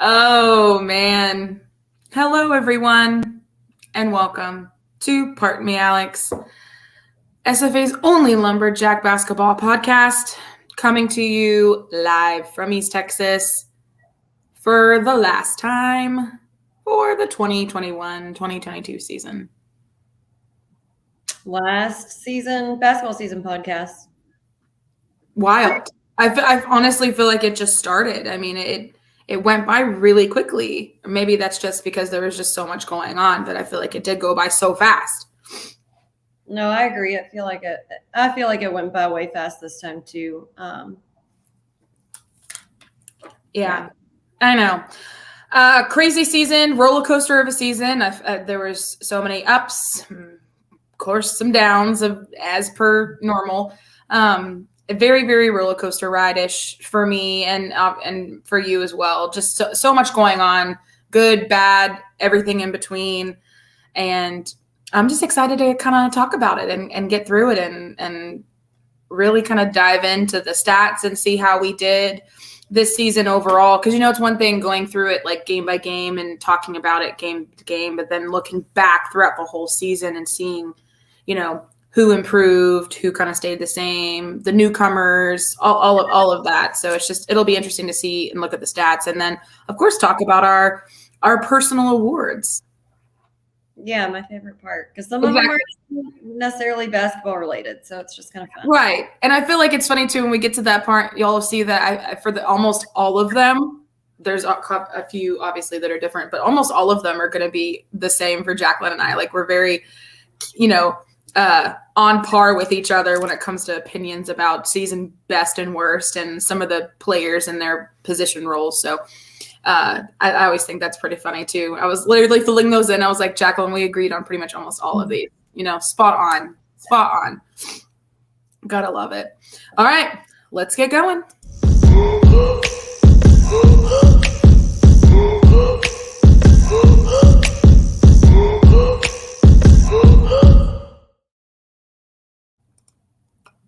Oh, man. Hello, everyone, and welcome to Pardon Me, Alex, SFA's only lumberjack basketball podcast, coming to you live from East Texas for the last time for the 2021-2022 season. Last season, basketball season podcast. Wild. I honestly feel like it just started. I mean, it went by really quickly. Maybe that's just because there was just so much going on, but I feel like it did go by so fast. No, I agree. I feel like it went by way fast this time too. Yeah, I know. Crazy season, roller coaster of a season. There was so many ups, of course, some downs as per normal. A very, very roller coaster ride-ish for me and for you as well. Just so much going on, good, bad, everything in between. And I'm just excited to kind of talk about it and get through it and really kind of dive into the stats and see how we did this season overall. Because, it's one thing going through it like game by game and talking about it game to game, but then looking back throughout the whole season and seeing, who improved, who kind of stayed the same, the newcomers, all of that. So it'll be interesting to see and look at the stats. And then, of course, talk about our personal awards. Yeah, my favorite part, because some of them aren't necessarily basketball related, so it's just kind of fun. Right. And I feel like it's funny too when we get to that part, y'all see that for almost all of them, there's a few obviously that are different, but almost all of them are going to be the same for Jacqueline and I. Like we're very, on par with each other when it comes to opinions about season best and worst and some of the players and their position roles. So I always think that's pretty funny too. I was literally filling those in. I was like, Jacqueline, we agreed on pretty much almost all of these. Spot on. Gotta love it. All right, let's get going.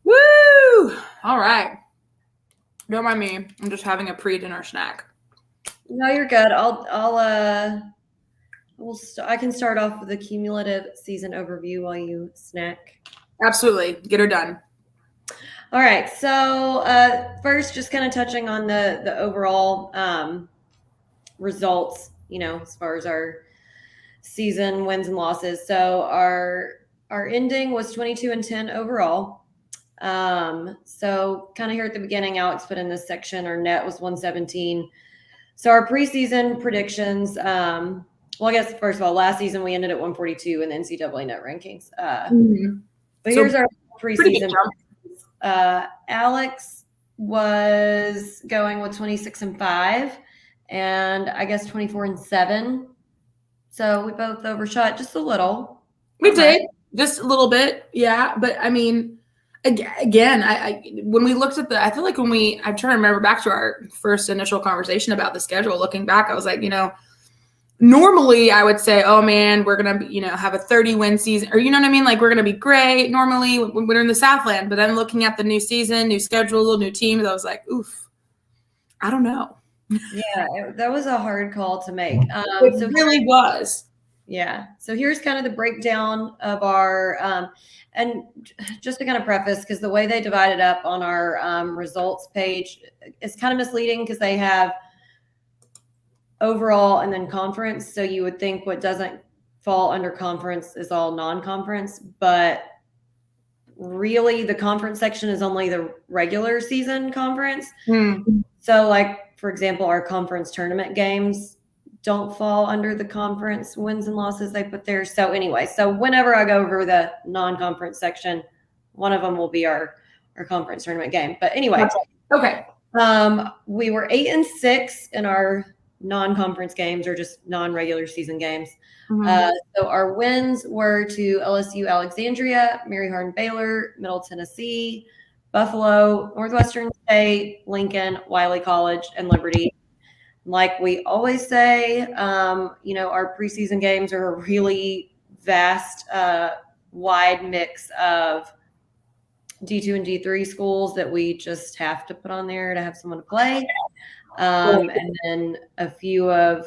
Woo! All right. Don't mind me. I'm just having a pre-dinner snack. No, you're good. I can start off with a cumulative season overview while you snack. Absolutely. Get her done. All right. So first, just kind of touching on the overall results, as far as our season wins and losses. So our ending was 22-10 overall. So kind of here at the beginning, Alex put in this section, our net was 117. So our preseason predictions, well, I guess first of all, last season we ended at 142 in the NCAA net rankings. But here's our preseason. Alex was going with 26-5, and I guess 24-7. So we both overshot just a little. We did just a little bit, yeah. But I mean, again, I when we looked at I feel like I'm trying to remember back to our first initial conversation about the schedule. Looking back, I was like, normally I would say, oh man, we're gonna have a 30-win season, or you know what I mean, like we're gonna be great normally when we're in the Southland. But then looking at the new season, new schedule, new teams, I was like, oof, I don't know. Yeah, that was a hard call to make. It really was. Yeah. So here's kind of the breakdown of our, and just to kind of preface, because the way they divided up on our results page is kind of misleading because they have overall and then conference. So you would think what doesn't fall under conference is all non-conference, but really the conference section is only the regular season conference. So like, for example, our conference tournament games don't fall under the conference wins and losses they put there. So anyway, so whenever I go over the non-conference section, one of them will be our conference tournament game. But anyway, okay. We were 8-6 in our non-conference games, or just non-regular season games. So our wins were to LSU Alexandria, Mary Hardin Baylor, Middle Tennessee, Buffalo, Northwestern State, Lincoln, Wiley College, and Liberty. Like we always say, our preseason games are a really vast, wide mix of D2 and D3 schools that we just have to put on there to have someone to play. And then a few of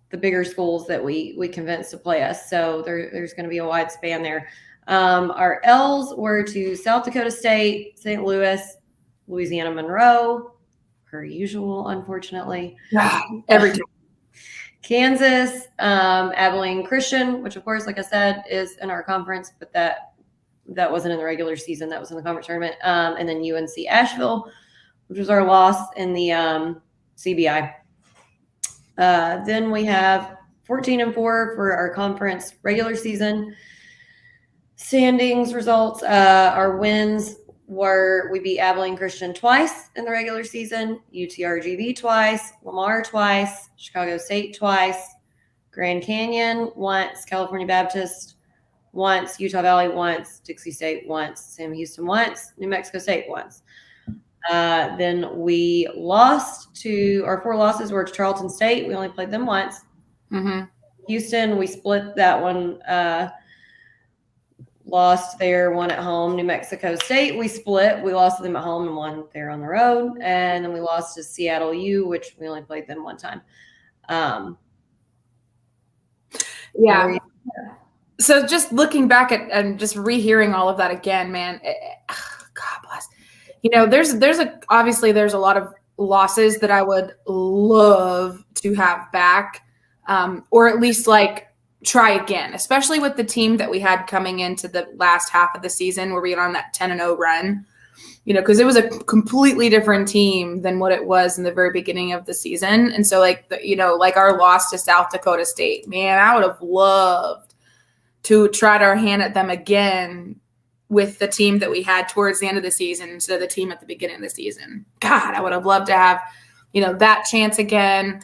the bigger schools that we convinced to play us. So there's going to be a wide span there. Our L's were to South Dakota State, St. Louis, Louisiana Monroe, per usual, unfortunately. Every time. Kansas, Abilene Christian, which of course, like I said, is in our conference, but that wasn't in the regular season. That was in the conference tournament. And then UNC Asheville, which was our loss in the CBI. Then we have 14-4 for our conference regular season standings results. Our wins were we beat Abilene Christian twice in the regular season, UTRGV twice, Lamar twice, Chicago State twice, Grand Canyon once, California Baptist once, Utah Valley once, Dixie State once, Sam Houston once, New Mexico State once. Then we lost to our 4 losses were to Charlton State. We only played them once. Mm-hmm. Houston, we split that one. Lost there, one at home. New Mexico State, we split. We lost to them at home and won there on the road. And then we lost to Seattle U, which we only played them one time. Yeah. So just looking back at and just rehearing all of that again, man, God bless. Obviously there's a lot of losses that I would love to have back, or at least like try again, especially with the team that we had coming into the last half of the season where we got on that 10-0 run, because it was a completely different team than what it was in the very beginning of the season. And so like our loss to South Dakota State, man, I would have loved to try our hand at them again with the team that we had towards the end of the season instead of the team at the beginning of the season. God, I would have loved to have, that chance again.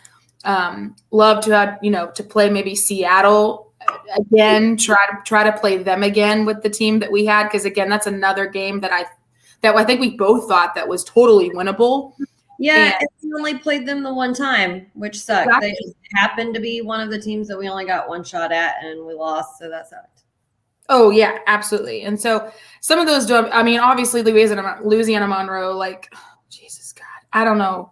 Love to have, to play maybe Seattle again, try to play them again with the team that we had. Because again, that's another game that I think we both thought that was totally winnable. Yeah, and we only played them the one time, which sucked. Exactly. They just happened to be one of the teams that we only got one shot at, and we lost, so that sucked. Oh yeah, absolutely. And so some of those obviously Louisiana Monroe, like, Jesus God, I don't know.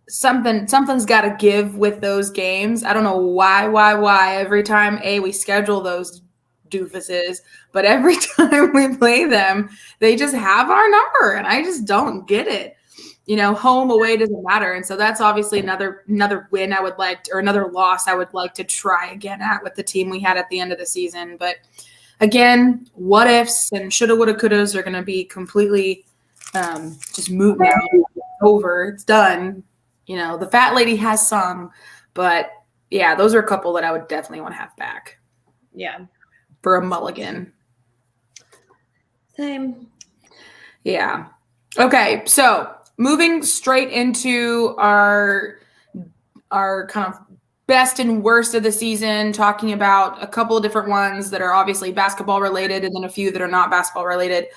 Something's got to give with those games. I don't know why every time we schedule those doofuses, but every time we play them, they just have our number, and I just don't get it. Home, away doesn't matter. And so that's obviously another win I would like or another loss I would like to try again at with the team we had at the end of the season. But again, what ifs and shoulda, woulda, couldas are going to be completely just moot now. Over. It's done. The fat lady has sung, but yeah, those are a couple that I would definitely want to have back. Yeah. For a mulligan. Same. Yeah. Okay. So moving straight into our kind of best and worst of the season, talking about a couple of different ones that are obviously basketball related and then a few that are not basketball related.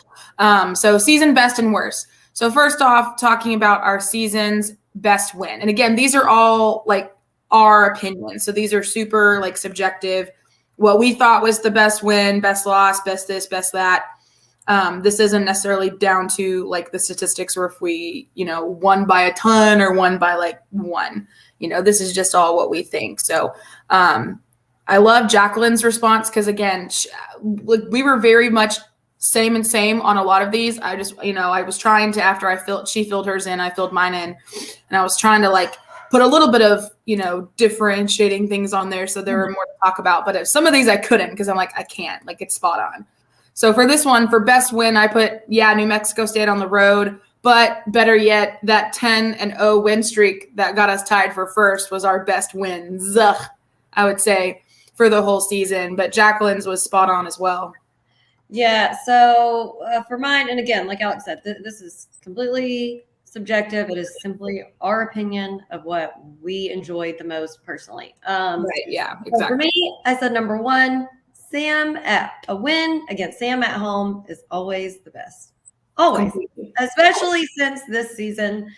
So season best and worst. So first off, talking about our season's best win. And again, these are all like our opinions. So these are super like subjective. What we thought was the best win, best loss, best this, best that. This isn't necessarily down to like the statistics or if we, won by a ton or won by like one. This is just all what we think. So I love Jacqueline's response because, again, we were very much same on a lot of these. I just, I was trying to, after she filled hers in, I filled mine in. And I was trying to like put a little bit of, differentiating things on there so there were more to talk about. But some of these I couldn't because I'm like, I can't. Like, it's spot on. So for this one, for best win, I put, New Mexico State on the road. But better yet, that 10-0 win streak that got us tied for first was our best wins, I would say, for the whole season. But Jacqueline's was spot on as well. Yeah, so for mine, and again, like Alex said, this is completely subjective. It is simply our opinion of what we enjoyed the most personally. Right, yeah, exactly. So for me, I said number one, a win against Sam at home is always the best. Always, especially since this season,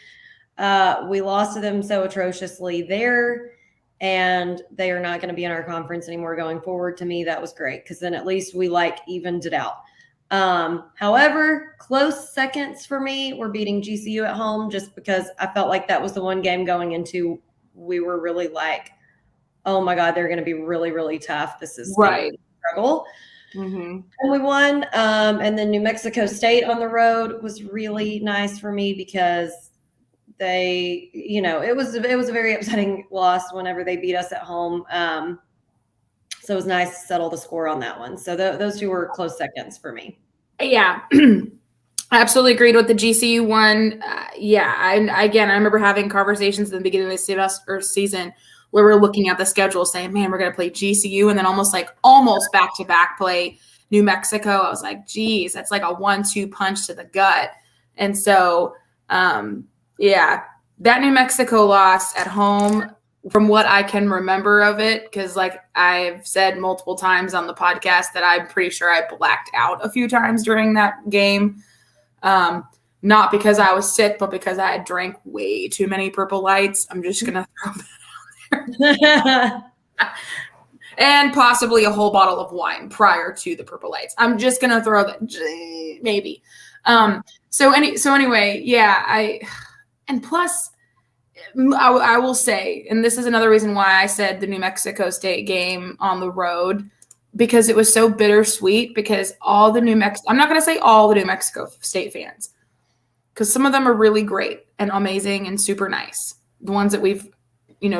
we lost to them so atrociously there, and they are not going to be in our conference anymore going forward. To me, that was great because then at least we evened it out. However, close seconds for me were beating GCU at home, just because I felt like that was the one game going into, we were really like, oh my God, they're going to be really, really tough. This is going to be a struggle. Mm-hmm. And we won. And then New Mexico State on the road was really nice for me because they, it was a very upsetting loss whenever they beat us at home. So it was nice to settle the score on that one. So those two were close seconds for me. Yeah. I absolutely agreed with the GCU one. I remember having conversations at the beginning of the season where we're looking at the schedule saying, man, we're going to play GCU and then almost back-to-back play New Mexico. I was like, geez, that's like a 1-2 punch to the gut. And so, that New Mexico loss at home, from what I can remember of it, because like I've said multiple times on the podcast that I'm pretty sure I blacked out a few times during that game. Not because I was sick, but because I had drank way too many Purple Lights. I'm just going to throw that out there. And possibly a whole bottle of wine prior to the Purple Lights. I'm just going to throw that, maybe. So anyway, and plus, I will say, and this is another reason why I said the New Mexico State game on the road, because it was so bittersweet, because I'm not going to say all the New Mexico State fans, because some of them are really great and amazing and super nice, the ones that we've,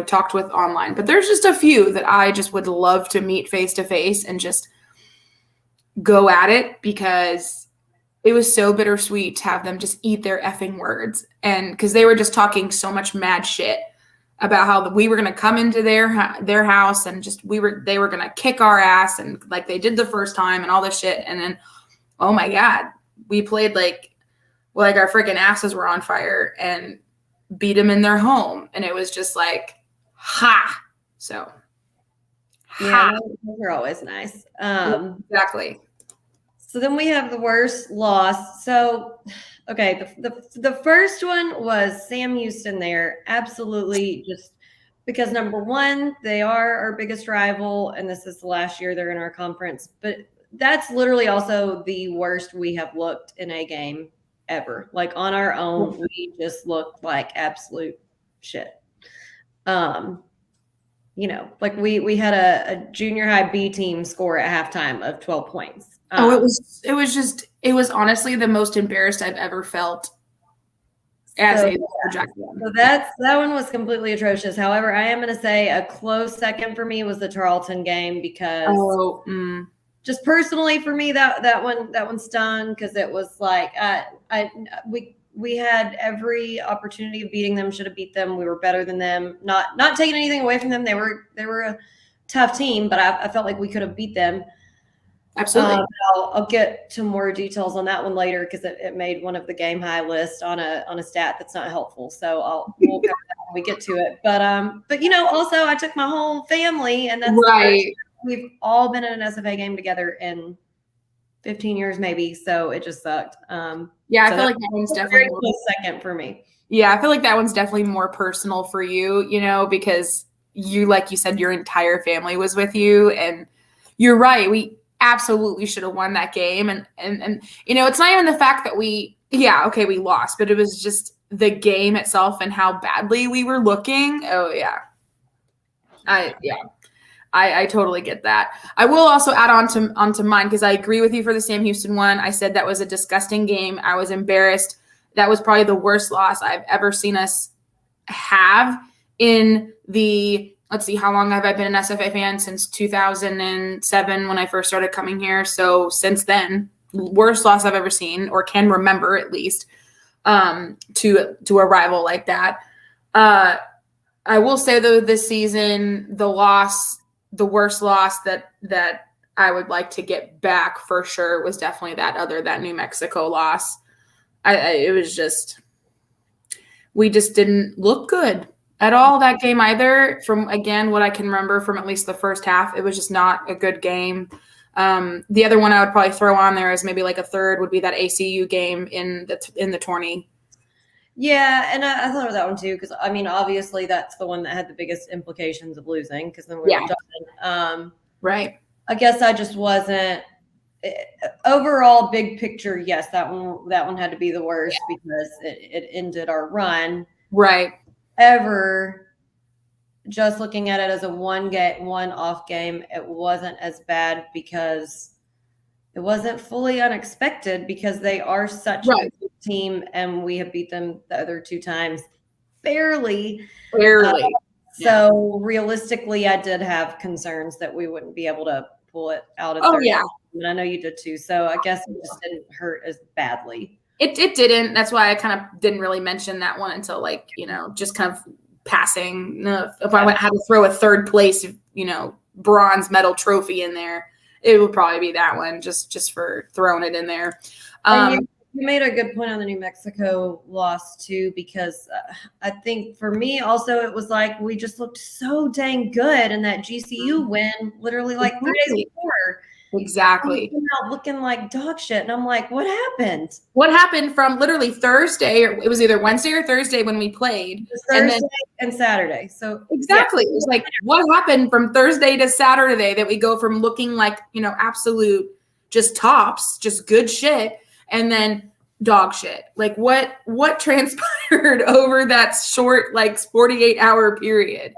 talked with online, but there's just a few that I just would love to meet face to face and just go at it, because it was so bittersweet to have them just eat their effing words. And because they were just talking so much mad shit about how we were going to come into their house and just they were going to kick our ass, and like they did the first time and all this shit. And then, oh my God, we played like our freaking asses were on fire and beat them in their home. And it was just like, ha. So, yeah, those are always nice. Exactly. So then we have the worst loss. So, okay, the first one was Sam Houston there. Absolutely, just because number one, they are our biggest rival, and this is the last year they're in our conference. But that's literally also the worst we have looked in a game ever. Like on our own, we just looked like absolute shit. Like we had a junior high B team score at halftime of 12 points. It was honestly the most embarrassed I've ever felt as a project. So that one was completely atrocious. However, I am going to say a close second for me was the Tarleton game, because just personally for me that one stung, because it was like we had every opportunity of beating them, should have beat them. We were better than them. Not taking anything away from them. They were a tough team, but I felt like we could have beat them. Absolutely. I'll get to more details on that one later, because it made one of the game high list on a stat that's not helpful. So we'll cover that when we get to it. But also I took my whole family, and that's right. We've all been in an SFA game together in 15 years maybe, so it just sucked. I feel like that one's definitely a close second for me. Yeah, I feel like that one's definitely more personal for you, because you, like you said, your entire family was with you, and you're right. We absolutely should have won that game. And it's not even the fact that we lost, but it was just the game itself and how badly we were looking. Oh yeah. I totally get that. I will also add onto mine, because I agree with you for the Sam Houston one. I said that was a disgusting game. I was embarrassed. That was probably the worst loss I've ever seen us have in the, let's see, how long have I been an SFA fan? Since 2007 when I first started coming here. So since then, worst loss I've ever seen, or can remember at least, to a rival like that. I will say though, this season, the worst loss that I would like to get back for sure was definitely that New Mexico loss. It was just, we just didn't look good at all that game either. From, again, what I can remember from at least the first half, it was just not a good game. The other one I would probably throw on there as maybe like a third would be that ACU game in the tourney. Yeah, and I thought of that one too, because obviously that's the one that had the biggest implications of losing, because then we were done. Right. I guess I just wasn't overall, big picture, yes, that one had to be the worst because it ended our run. Right. Ever, just looking at it as a one-off game, it wasn't as bad because it wasn't fully unexpected because they are such a good team, and we have beat them the other 2 times barely. So realistically, I did have concerns that we wouldn't be able to pull it out at third. And I know you did too. So I guess it just didn't hurt as badly. It didn't. That's why I kind of didn't really mention that one until just kind of passing. If I had to throw a third place, bronze medal trophy in there, it would probably be that one just for throwing it in there. You made a good point on the New Mexico loss too, because I think for me also it was like we just looked so dang good in that GCU win, literally like 3 days before. Exactly. We came out looking like dog shit, and I'm like, what happened? What happened from literally Thursday, or it was either Wednesday or Thursday when we played, Thursday and Saturday. So exactly, it was like what happened from Thursday to Saturday that we go from looking like absolute just tops, just good shit, and then dog shit. Like what transpired over that short 48-hour period?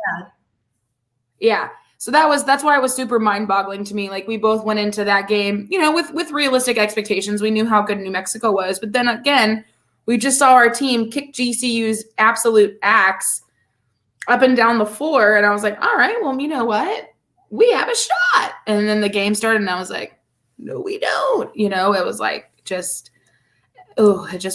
Yeah. So that's why it was super mind-boggling to me. Like we both went into that game, with realistic expectations. We knew how good New Mexico was, but then again, we just saw our team kick GCU's absolute axe up and down the floor, and I was like, all right, well, you know what? We have a shot. And then the game started, and I was like, no, we don't. It was like it just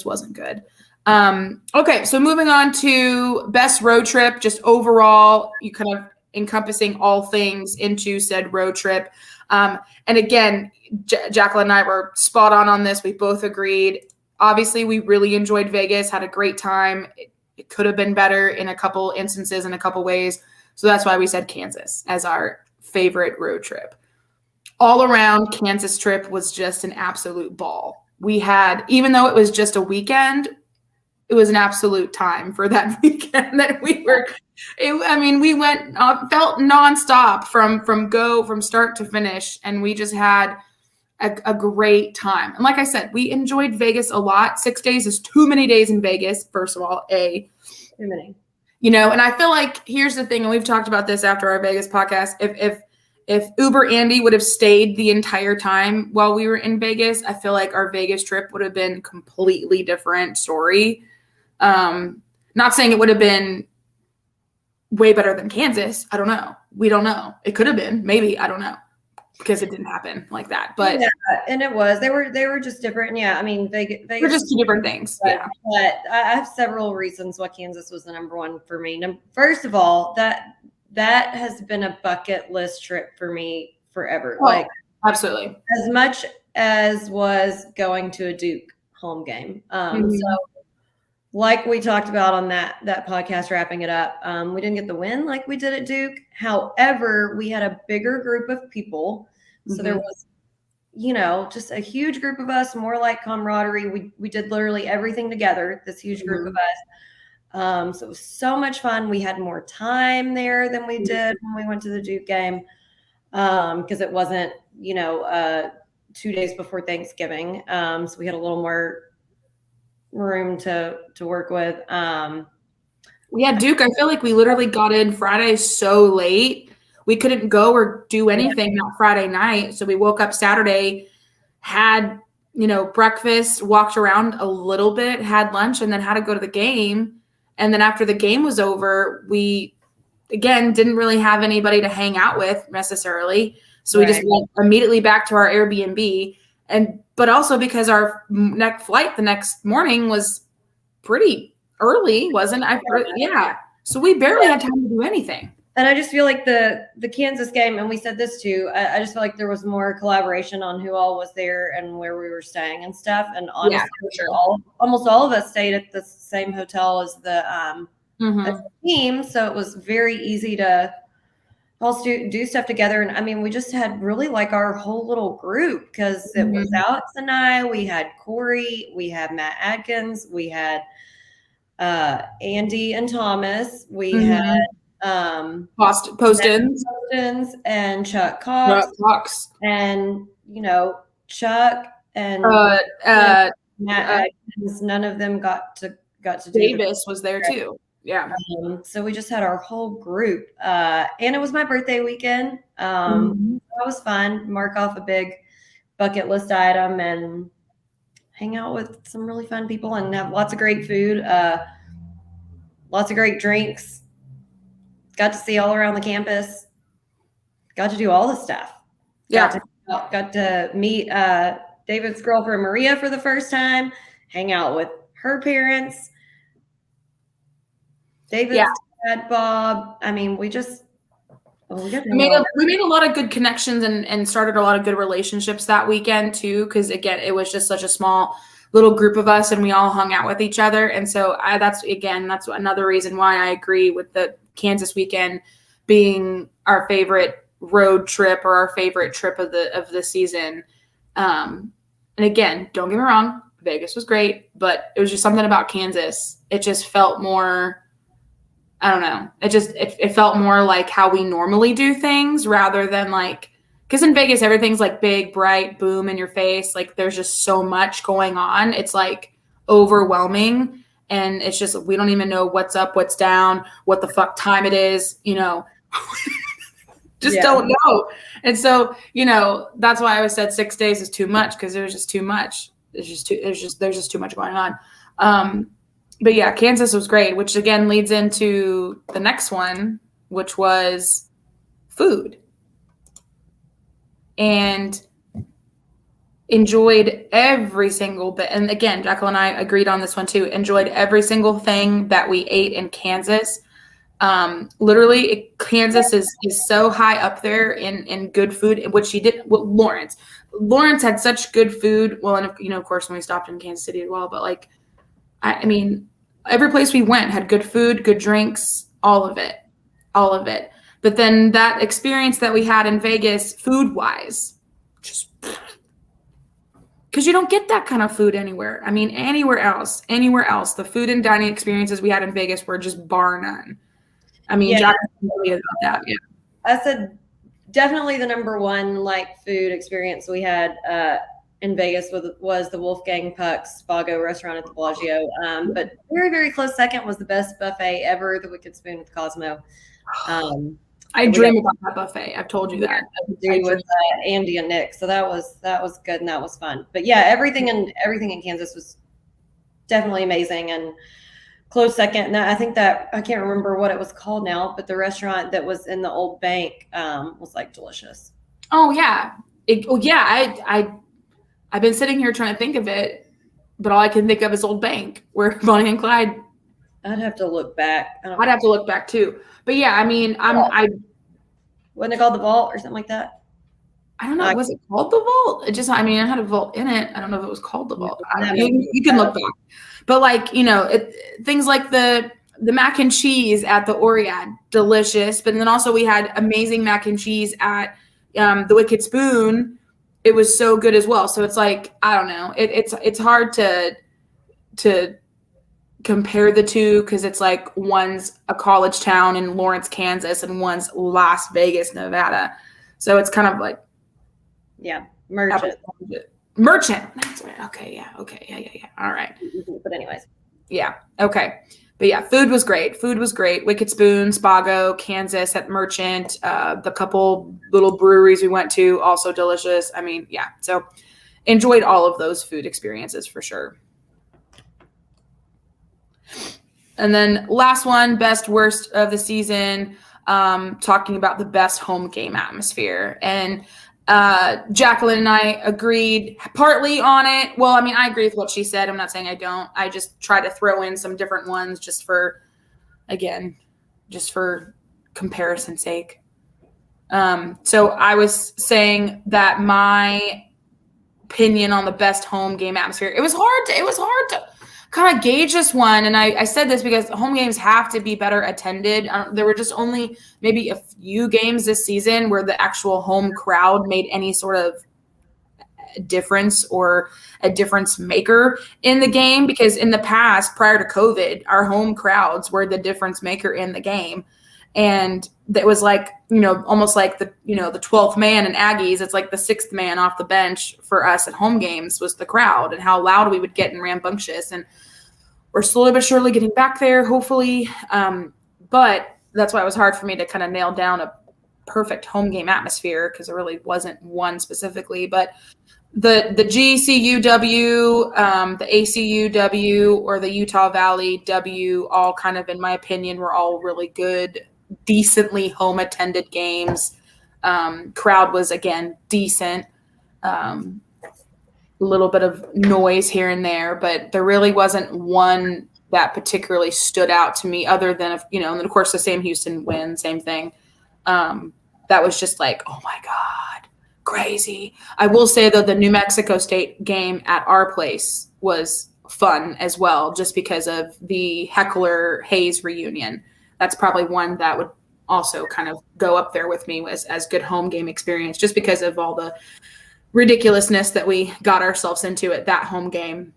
wasn't good. Okay, so moving on to best road trip, just overall, you kind of encompassing all things into said road trip. And again, Jacqueline and I were spot on this. We both agreed. Obviously, we really enjoyed Vegas, had a great time. It could have been better in a couple instances, in a couple ways. So that's why we said Kansas as our favorite road trip. All around, Kansas trip was just an absolute ball. We had, even though it was just a weekend, it was an absolute time for that weekend that we were. We went, felt nonstop from start to finish, and we just had a great time. And like I said, we enjoyed Vegas a lot. 6 days is too many days in Vegas. First of all, too many. And I feel like here's the thing, and we've talked about this after our Vegas podcast. If Uber Andy would have stayed the entire time while we were in Vegas, I feel like our Vegas trip would have been completely different story. Not saying it would have been way better than Kansas. I don't know. We don't know. It could have been, maybe, I don't know, because it didn't happen like that. But yeah, and it was, they were just different. Yeah. I mean, Vegas were just two different things. But I have several reasons why Kansas was the number one for me. First of all, that has been a bucket list trip for me forever. Absolutely. As much as was going to a Duke home game. So like we talked about on that podcast, wrapping it up, we didn't get the win like we did at Duke. However, we had a bigger group of people. So there was, just a huge group of us, more like camaraderie. We did literally everything together, this huge group of us. So it was so much fun. We had more time there than we did when we went to the Duke game, because it wasn't, 2 days before Thanksgiving. So we had a little more room to work with. Yeah, Duke, I feel like we literally got in Friday so late. We couldn't go or do anything that Friday night. So we woke up Saturday, had, breakfast, walked around a little bit, had lunch, and then had to go to the game. And then after the game was over, we, again, didn't really have anybody to hang out with necessarily. So we just went immediately back to our Airbnb. But also because our next flight the next morning was pretty early, wasn't it? Yeah. So we barely had time to do anything. And I just feel like the Kansas game, and we said this too, I just feel like there was more collaboration on who all was there and where we were staying and stuff. And honestly, almost all of us stayed at the same hotel as the team. So it was very easy to all do stuff together. And we just had really like our whole little group, because it was Alex and I, we had Corey, we had Matt Adkins, we had Andy and Thomas, we had Postins and Chuck Cox, and Chuck and Matt Atkins, none of them got to do. Davis was there too. Yeah. So we just had our whole group, and it was my birthday weekend. That was fun. Mark off a big bucket list item and hang out with some really fun people and have lots of great food, lots of great drinks. Got to see all around the campus. Got to do all the stuff. Yeah. Got to meet David's girlfriend Maria for the first time. Hang out with her parents. David's dad, Bob. I mean, we made a lot of good connections and started a lot of good relationships that weekend too. Because again, it was just such a small little group of us, and we all hung out with each other. And so that's another reason why I agree with the Kansas weekend being our favorite road trip or our favorite trip of the season. And again, don't get me wrong, Vegas was great, but it was just something about Kansas. It just felt more. I don't know. It felt more like how we normally do things rather than like, because in Vegas, everything's like big, bright, boom in your face. Like there's just so much going on. It's like overwhelming. And it's just, we don't even know what's up, what's down, what the fuck time it is, don't know. And so, that's why I always said 6 days is too much, because there's just too much. There's just too much going on. But yeah, Kansas was great, which again leads into the next one, which was food. And enjoyed every single bit. And again, Jacqueline and I agreed on this one too. Enjoyed every single thing that we ate in Kansas. Literally, Kansas is so high up there in good food, which she did. Well, Lawrence had such good food. Well, and of course, when we stopped in Kansas City as well. But like, I mean, every place we went had good food, good drinks, all of it. But then that experience that we had in Vegas, food-wise, just because you don't get that kind of food anywhere. I mean, anywhere else, the food and dining experiences we had in Vegas were just bar none. I mean, Jack can tell you about that. Yeah, I said definitely the number one food experience we had in Vegas was the Wolfgang Puck's Spago restaurant at the Bellagio. But very, very close second was the best buffet ever, the Wicked Spoon with Cosmo. I dream about that buffet. I've told you that. With Andy and Nick. So that was good and that was fun. But yeah, everything in Kansas was definitely amazing and close second. And I think that I can't remember what it was called now, but the restaurant that was in the old bank was delicious. Oh yeah. I've been sitting here trying to think of it, but all I can think of is Old Bank, where Bonnie and Clyde. I'd have to look back. I'd have to look back too. But yeah, I mean, wasn't it called the Vault or something like that? I don't know. Was it called the Vault? It had a vault in it. I don't know if it was called the Vault. You can look back. But things like the mac and cheese at the Oriad, delicious. But then also we had amazing mac and cheese at the Wicked Spoon. It was so good as well. So it's like, I don't know. It's hard to compare the two, because it's like one's a college town in Lawrence, Kansas, and one's Las Vegas, Nevada. So it's kind of like, yeah, Merchant. That's right. Okay. Yeah. All right. But anyways. Yeah. Okay. But yeah, food was great. Wicked Spoon, Spago, Kansas at Merchant, the couple little breweries we went to, also delicious. I mean, yeah. So enjoyed all of those food experiences for sure. And then last one, best, worst of the season, talking about the best home game atmosphere. And Jacqueline and I agreed partly on it. Well, I mean, I agree with what she said. I'm not saying I don't. I just try to throw in some different ones just for comparison's sake. So I was saying that my opinion on the best home game atmosphere, it was hard to kind of gauge this one. And I said this because home games have to be better attended. There were just only maybe a few games this season where the actual home crowd made any sort of difference or a difference maker in the game, because in the past, prior to COVID, our home crowds were the difference maker in the game. And that was like, almost like the 12th man in Aggies. It's like the 6th man off the bench for us at home games was the crowd and how loud we would get and rambunctious. And we're slowly but surely getting back there, hopefully. But that's why it was hard for me to kind of nail down a perfect home game atmosphere, because there really wasn't one specifically. But the GCUW, the ACUW, or the Utah Valley W, all kind of, in my opinion, were all really good, decently home attended games. Crowd was, again, decent. A little bit of noise here and there, but there really wasn't one that particularly stood out to me, other than, and then of course the Sam Houston win, same thing. That was just like, oh my God, crazy. I will say though, the New Mexico State game at our place was fun as well, just because of the Heckler Hayes reunion. That's probably one that would also kind of go up there with me as good home game experience, just because of all the ridiculousness that we got ourselves into at that home game,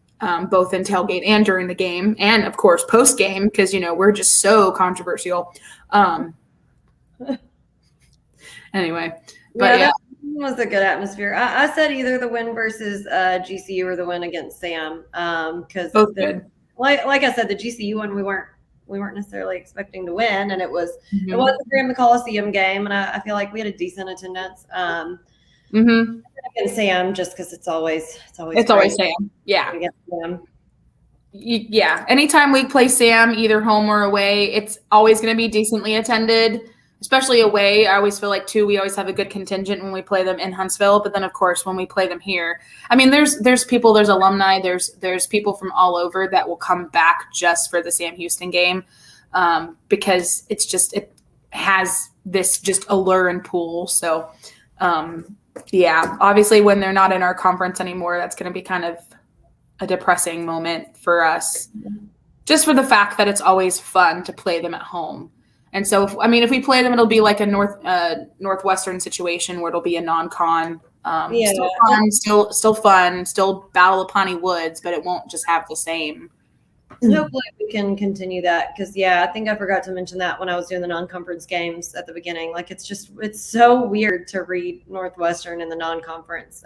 both in tailgate and during the game, and of course post game, because we're just so controversial. Anyway, but that was a good atmosphere. I said either the win versus GCU or the win against Sam, because both good. Like I said, the GCU one we weren't necessarily expecting to win, and it was the Graham Coliseum game, and I feel like we had a decent attendance. Against Sam, just because it's always Sam. Yeah. Yeah. Anytime we play Sam, either home or away, it's always going to be decently attended, especially away. I always feel like too, we always have a good contingent when we play them in Huntsville. But then of course, when we play them here, I mean, there's people, there's alumni, there's people from all over that will come back just for the Sam Houston game, because it has this just allure and pull. So, yeah, obviously when they're not in our conference anymore, that's going to be kind of a depressing moment for us, just for the fact that it's always fun to play them at home. And so, if we play them, it'll be like a Northwestern situation where it'll be a non-con, still fun, still fun, still Battle of Pawnee Woods, but it won't just have the same. Hopefully we can continue that, because I think I forgot to mention that when I was doing the non-conference games at the beginning. Like it's so weird to read Northwestern in the non-conference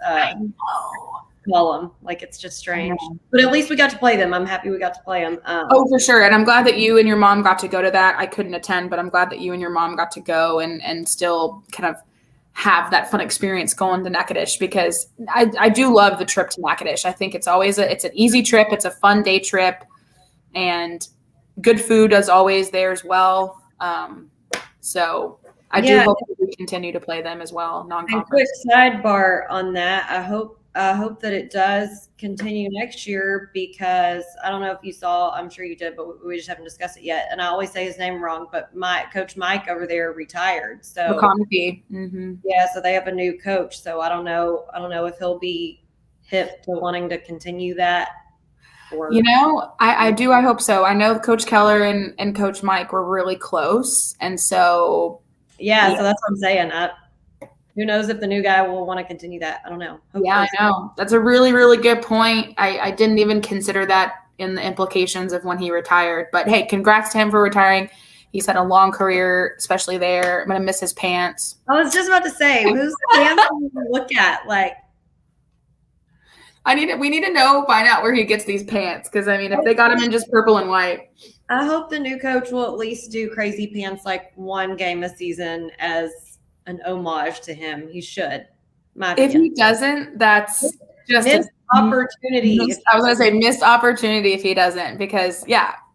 column. Like it's just strange. But at least we got to play them. I'm happy we got to play them. Oh, for sure. And I'm glad that you and your mom got to go to that. I couldn't attend, but I'm glad that you and your mom got to go and still kind of have that fun experience going to Natchitoches, because I do love the trip to Natchitoches. I think it's always it's an easy trip. It's a fun day trip. And good food as always there as well. So I do hope that we continue to play them as well, non-conference. Quick sidebar on that. I hope that it does continue next year, because I don't know if you saw, I'm sure you did, but we just haven't discussed it yet. And I always say his name wrong, but Coach Mike over there retired. So McConaughey. So they have a new coach. So I don't know if he'll be hip to wanting to continue that. I hope so. I know Coach Keller and Coach Mike were really close. And so, so that's what I'm saying. Who knows if the new guy will want to continue that? I don't know. Hopefully. Yeah, I know. That's a really, really good point. I didn't even consider that in the implications of when he retired. But hey, congrats to him for retiring. He's had a long career, especially there. I'm going to miss his pants. I was just about to say, who's the pants to look at? Like, we need to find out where he gets these pants. Because, if they got him in just purple and white. I hope the new coach will at least do crazy pants like one game a season as an homage to him. He should. If he doesn't, that's just missed opportunity. I was going to say missed opportunity if he doesn't. Because,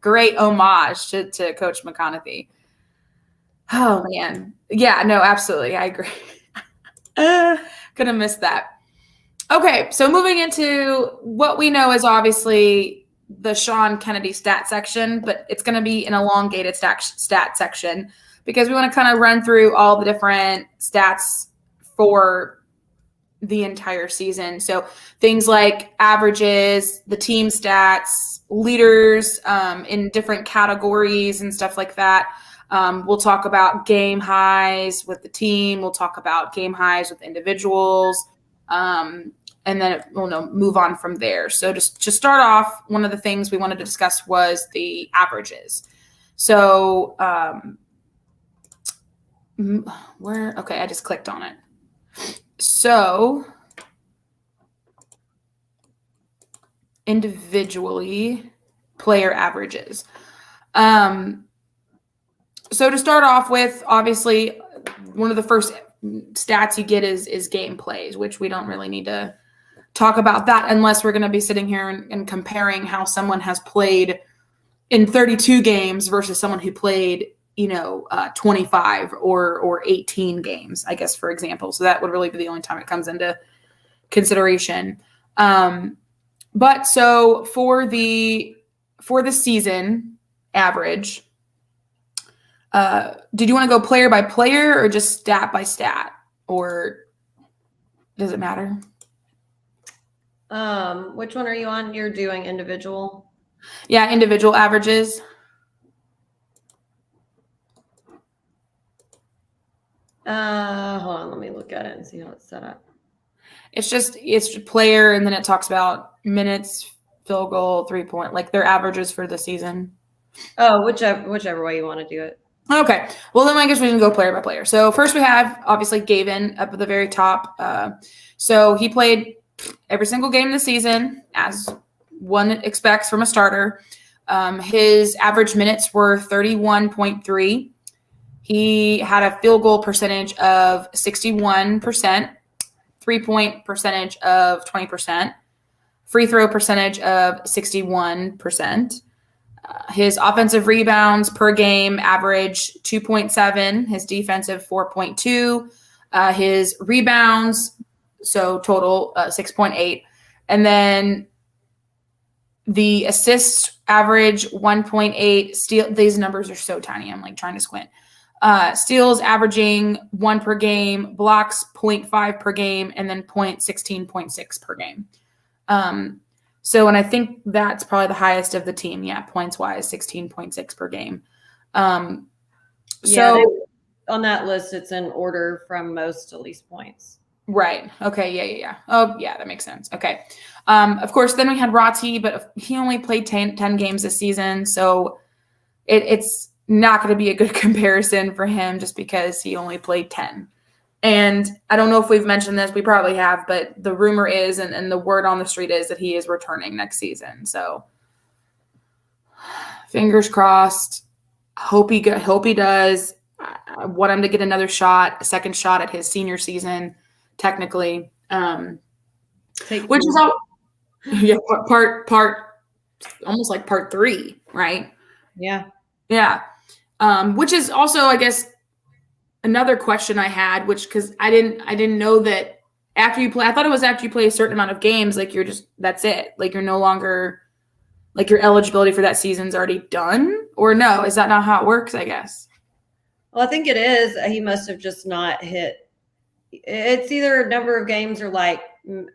great homage to Coach McConaughey. Oh, man. Yeah, no, absolutely. I agree. Could have missed that. Okay, so moving into what we know is obviously the Sean Kennedy stat section, but it's going to be an elongated stat section, because we want to kind of run through all the different stats for the entire season. So things like averages, the team stats, leaders in different categories and stuff like that. We'll talk about game highs with the team. We'll talk about game highs with individuals. And then we'll move on from there. So just to start off, one of the things we wanted to discuss was the averages. So Where? Okay, I just clicked on it. So individually, player averages. So to start off with, obviously, one of the first stats you get is game plays, which we don't really need to talk about that unless we're going to be sitting here and comparing how someone has played in 32 games versus someone who played, 25 or 18 games, I guess, for example. So that would really be the only time it comes into consideration. But so for the season average, did you want to go player by player or just stat by stat, or does it matter? Which one are you on? You're doing individual. Yeah, individual averages. Hold on, let me look at it and see how it's set up. It's player, and then it talks about minutes, field goal, 3-point, like their averages for the season. Oh, whichever way you want to do it. Okay. Well, then I guess we can go player by player. So first we have, obviously, Gavin up at the very top. So he played every single game this season, as one expects from a starter. His average minutes were 31.3. He had a field goal percentage of 61%, 3-point percentage of 20%, free throw percentage of 61%. His offensive rebounds per game average 2.7, his defensive 4.2, his rebounds, so total 6.8. And then the assists average 1.8. Steal, these numbers are so tiny. I'm like trying to squint. Steals averaging 1 per game, blocks 0.5 per game, and then 16.6 per game. So, and I think that's probably the highest of the team. Yeah, points wise, 16.6 per game. On that list, it's in order from most to least points. Right. Okay. Yeah. Oh, yeah, that makes sense. Okay. Of course, then we had Rati, but he only played 10 games this season. So it's not going to be a good comparison for him just because he only played 10. And I don't know if we've mentioned this. We probably have, but the rumor is, and the word on the street is that he is returning next season. So fingers crossed. Hope he does. I want him to get a second shot at his senior season, technically. Which is all, part almost like part 3, right? Yeah. Yeah. Which is also, I guess, another question I had, because I didn't know that after you play, I thought it was after you play a certain amount of games, like that's it. Like you're no longer, like your eligibility for that season's already done, or no? Is that not how it works, I guess? Well, I think it is. He must have just not hit. It's either a number of games or like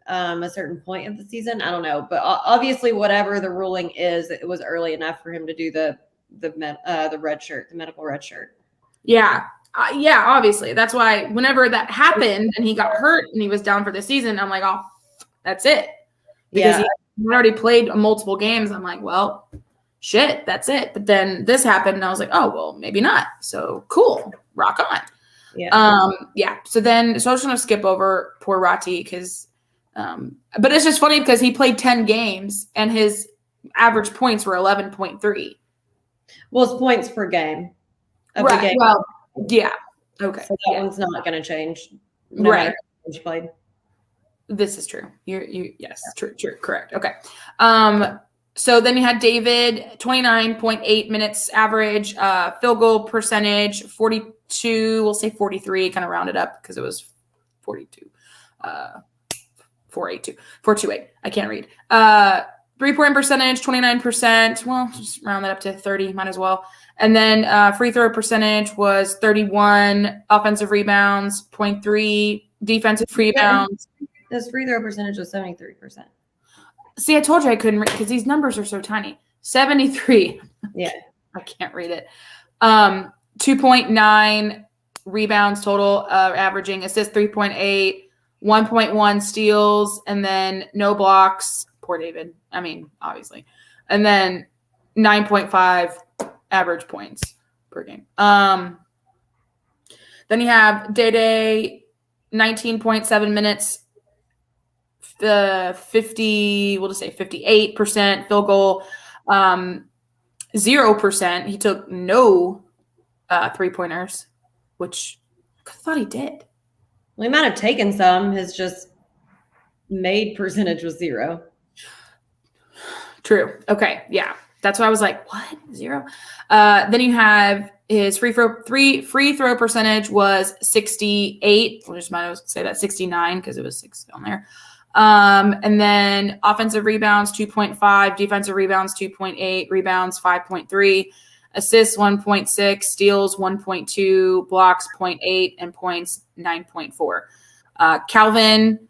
a certain point of the season. I don't know, but obviously whatever the ruling is, it was early enough for him to do the red shirt, the medical red shirt. Yeah. Yeah, obviously. That's why whenever that happened and he got hurt and he was down for the season, I'm like, oh, that's it. Because he already played multiple games. I'm like, well, shit, that's it. But then this happened and I was like, oh, well, maybe not. So cool. Rock on. Yeah. So I was just going to skip over poor Rati because, but it's just funny because he played 10 games and his average points were 11.3. Well, it's points per game. Right. The game. Well, yeah. Okay. So that one's not going to change. No right. Matter how much you played. This is true. Yes, true, correct. Okay. So then you had David, 29.8 minutes average, field goal percentage, 42, we'll say 43, kind of rounded up because it was 42. 428. I can't read. 3-point percentage, 29%. Well, just round that up to 30, might as well. And then free throw percentage was 31, offensive rebounds, 0.3, defensive rebounds. His free throw percentage was 73%. See, I told you I couldn't read because these numbers are so tiny. 73. Yeah. I can't read it. 2.9 rebounds total, averaging assists 3.8, 1.1 steals, and then no blocks. Poor David. I mean, obviously. And then 9.5 average points per game. Then you have Day, 19.7 minutes, the 50, we'll just say 58% field goal, 0%. He took no 3-pointers, which I thought he did. Well, he might have taken some. His just made percentage was 0. True. Okay. Yeah. That's why I was like, what? 0? Then you have his free throw percentage was 68. We'll just might say that 69 because it was 6 on there. And then offensive rebounds 2.5, defensive rebounds 2.8, rebounds 5.3, assists 1.6, steals 1.2, blocks 0.8, and points 9.4. Calvin,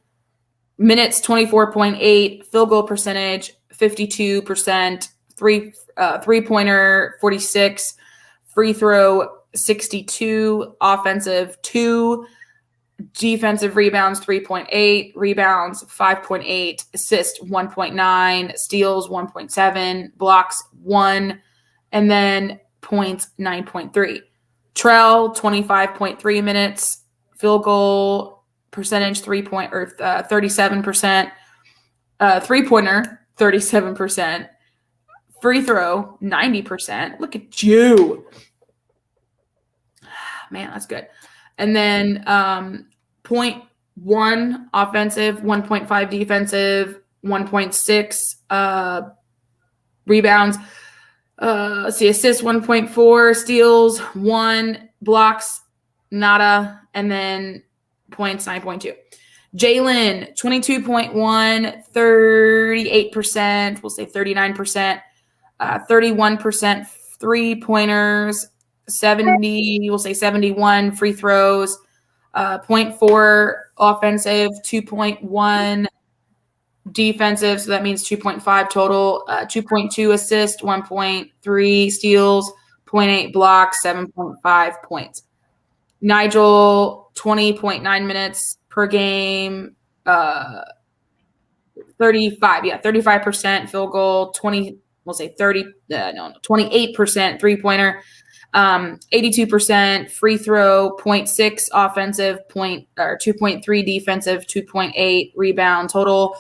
minutes 24.8, field goal percentage 52%, three-pointer 46, free throw 62, offensive 2, defensive rebounds 3.8, rebounds 5.8, assist 1.9, steals 1.7, blocks 1, and then points 9.3. Trell 25.3 minutes, field goal percentage 37%, three-pointer 37%, free throw 90%. Look at you. Man, that's good. And then 0.1 offensive, 1.5 defensive, 1.6 rebounds. Let's see, assists 1.4, steals 1, blocks nada, and then points 9.2. Jalen 22.1, 38%. We'll say 39%. 31% 3-pointers. 70, we'll say 71 free throws, 0.4 offensive, 2.1 defensive, so that means 2.5 total, 2.2 assists, 1.3 steals, 0.8 blocks, 7.5 points. Nigel, 20.9 minutes per game, 35% field goal, 28% 3-pointer, 82% free throw, 0.6 offensive, 2.3 defensive, 2.8 rebound total,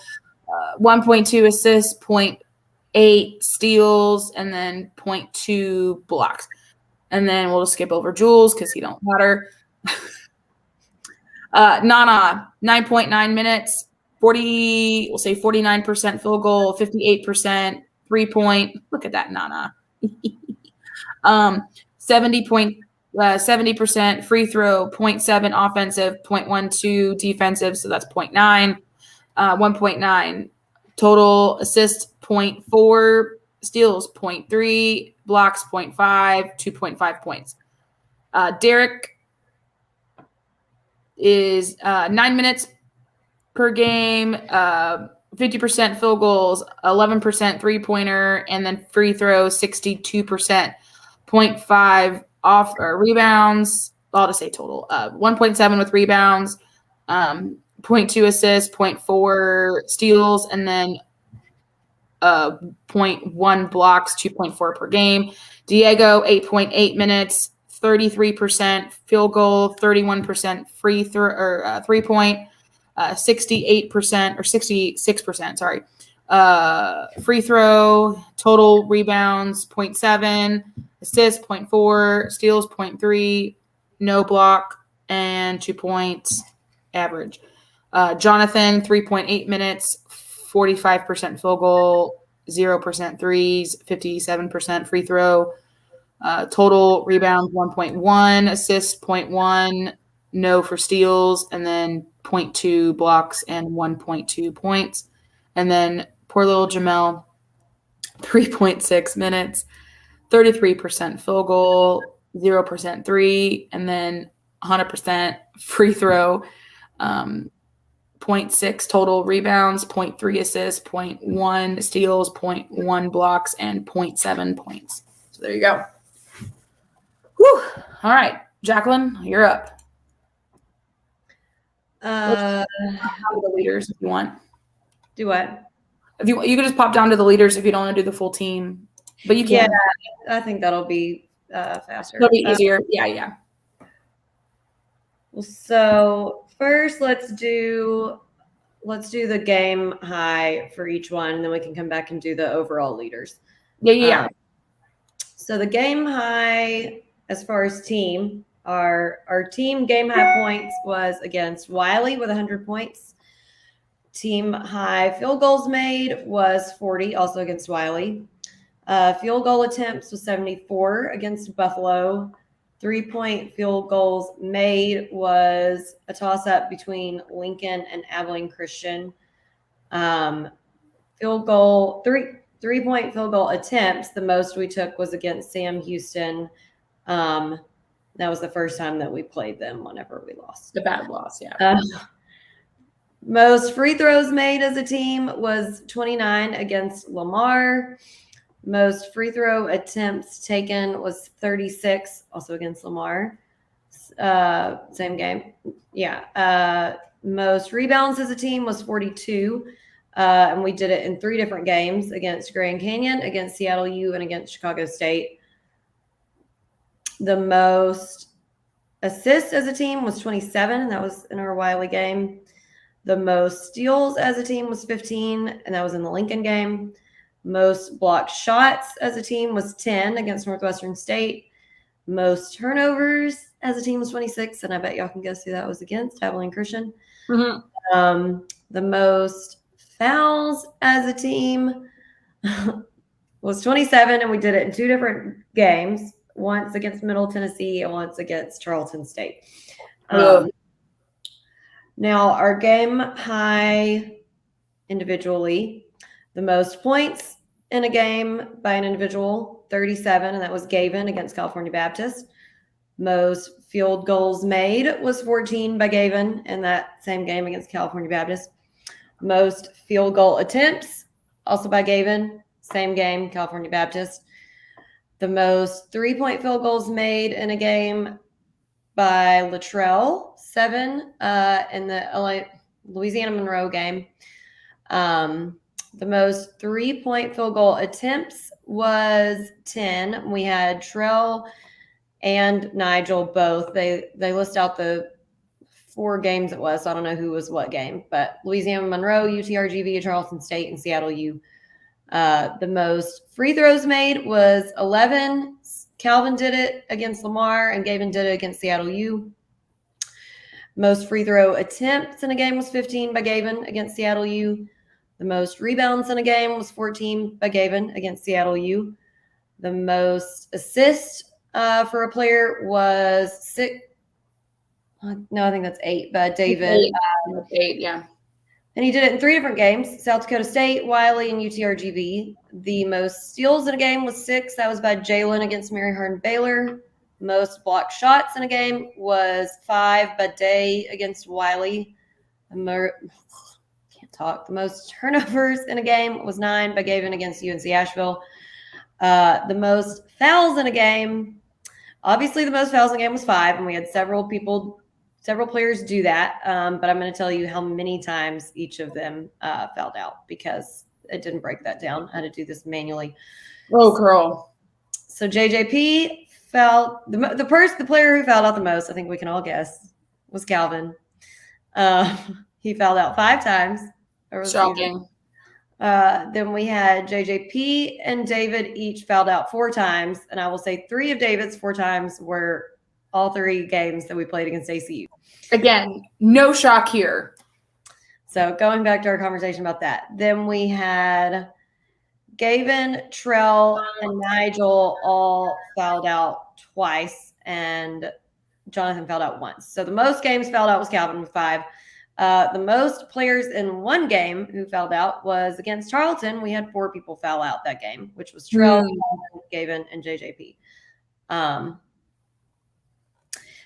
1.2 assists, 0.8 steals, and then 0.2 blocks. And then we'll just skip over Jules because he don't matter. Nana, 9.9 minutes, 49% field goal, 58% 3-point. Look at that, Nana. 70% free throw, 0.7 offensive, 0.12 defensive, so that's 0.9, 1.9 total assists, 0.4 steals, 0.3 blocks, 0.5, 2.5 points. Derek is 9 minutes per game, 50% field goals, 11% 3-pointer, and then free throws 62%. 0.5 off or rebounds. I'll just say total. 1.7 with rebounds, 0.2 assists, 0.4 steals, and then 0.1 blocks, 2.4 per game. Diego, 8.8 minutes, 33% field goal, 31% free throw or 3-point, 68% or 66%. Sorry. Free throw, total rebounds 0.7, assists 0.4, steals 0.3, no block, and 2 points average. Jonathan, 3.8 minutes, 45% field goal, 0% threes, 57% free throw. Total rebounds 1.1, assists 0.1, no for steals, and then 0.2 blocks and 1.2 points. And then poor little Jamel, 3.6 minutes, 33% field goal, 0% three, and then 100% free throw, 0.6 total rebounds, 0.3 assists, 0.1 steals, 0.1 blocks, and 0.7 points. So there you go. Whew. All right, Jacqueline, you're up. The leaders if you want. Do what? If you can just pop down to the leaders if you don't want to do the full team, but you can. Yeah, I think that'll be faster. It'll be easier. Yeah. So first, let's do the game high for each one, and then we can come back and do the overall leaders. Yeah. So the game high, as far as team, our team game high points was against Wiley with 100 points. Team high field goals made was 40, also against Wiley. Field goal attempts was 74 against Buffalo. 3-point field goals made was a toss-up between Lincoln and Abilene Christian. Three-point field goal attempts, the most we took was against Sam Houston. That was the first time that we played them whenever we lost. The bad loss, yeah. Most free throws made as a team was 29 against Lamar. Most free throw attempts taken was 36, also against Lamar. Same game. Yeah. Most rebounds as a team was 42. And we did it in 3 different games against Grand Canyon, against Seattle U, and against Chicago State. The most assists as a team was 27, and that was in our Wiley game. The most steals as a team was 15, and that was in the Lincoln game. Most blocked shots as a team was 10 against Northwestern State. Most turnovers as a team was 26, and I bet y'all can guess who that was against, Abilene Christian. Mm-hmm. The most fouls as a team was 27, and we did it in 2 different games, once against Middle Tennessee and once against Charleston State. Now, our game high individually, the most points in a game by an individual, 37, and that was Gavin against California Baptist. Most field goals made was 14 by Gavin in that same game against California Baptist. Most field goal attempts, also by Gavin, same game, California Baptist. The most 3-point field goals made in a game by Luttrell, 7 in the Louisiana Monroe game. The most 3-point field goal attempts was 10. We had Trell and Nigel both. They list out the 4 games it was, so I don't know who was what game, but Louisiana Monroe, UTRGV, Charleston State, and Seattle U. The most free throws made was 11. Calvin did it against Lamar, and Gavin did it against Seattle U. Most free throw attempts in a game was 15 by Gavin against Seattle U. The most rebounds in a game was 14 by Gavin against Seattle U. The most assists for a player was 6. No, I think that's 8 by David. 8, yeah. And he did it in 3 different games, South Dakota State, Wiley, and UTRGV. The most steals in a game was 6. That was by Jalen against Mary Hardin Baylor. Most blocked shots in a game was 5 by Day against Wiley. Can't talk. The most turnovers in a game was 9 by Gavin against UNC Asheville. The most fouls in a game, obviously the most fouls in a game was 5, and we had several players do that, but I'm going to tell you how many times each of them fouled out because it didn't break that down. I had to do this manually. Oh, girl. So JJP fouled the player who fouled out the most, I think we can all guess, was Calvin. He fouled out 5 times. Shocking. Then we had JJP and David each fouled out 4 times, and I will say 3 of David's 4 times were all 3 games that we played against ACU. Again, no shock here. So going back to our conversation about that. Then we had Gavin, Trell, and Nigel all fouled out twice, and Jonathan fouled out once. So the most games fouled out was Calvin with 5. The most players in one game who fouled out was against Charlton. We had 4 people foul out that game, which was Trell, Gavin, and JJP.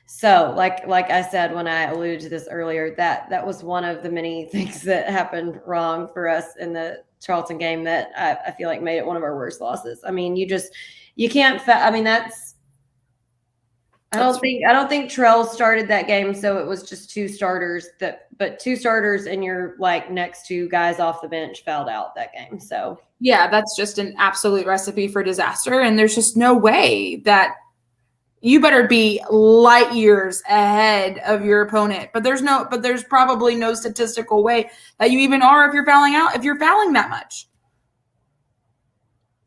So like I said when I alluded to this earlier, that was one of the many things that happened wrong for us in the Charlton game that I feel like made it one of our worst losses. I mean, you can't. I mean, I don't think Trell started that game, so it was just 2 starters but 2 starters and your next 2 guys off the bench fouled out that game. So yeah, that's just an absolute recipe for disaster, and there's just no way that you better be light years ahead of your opponent. But there's probably no statistical way that you even are if you're fouling that much.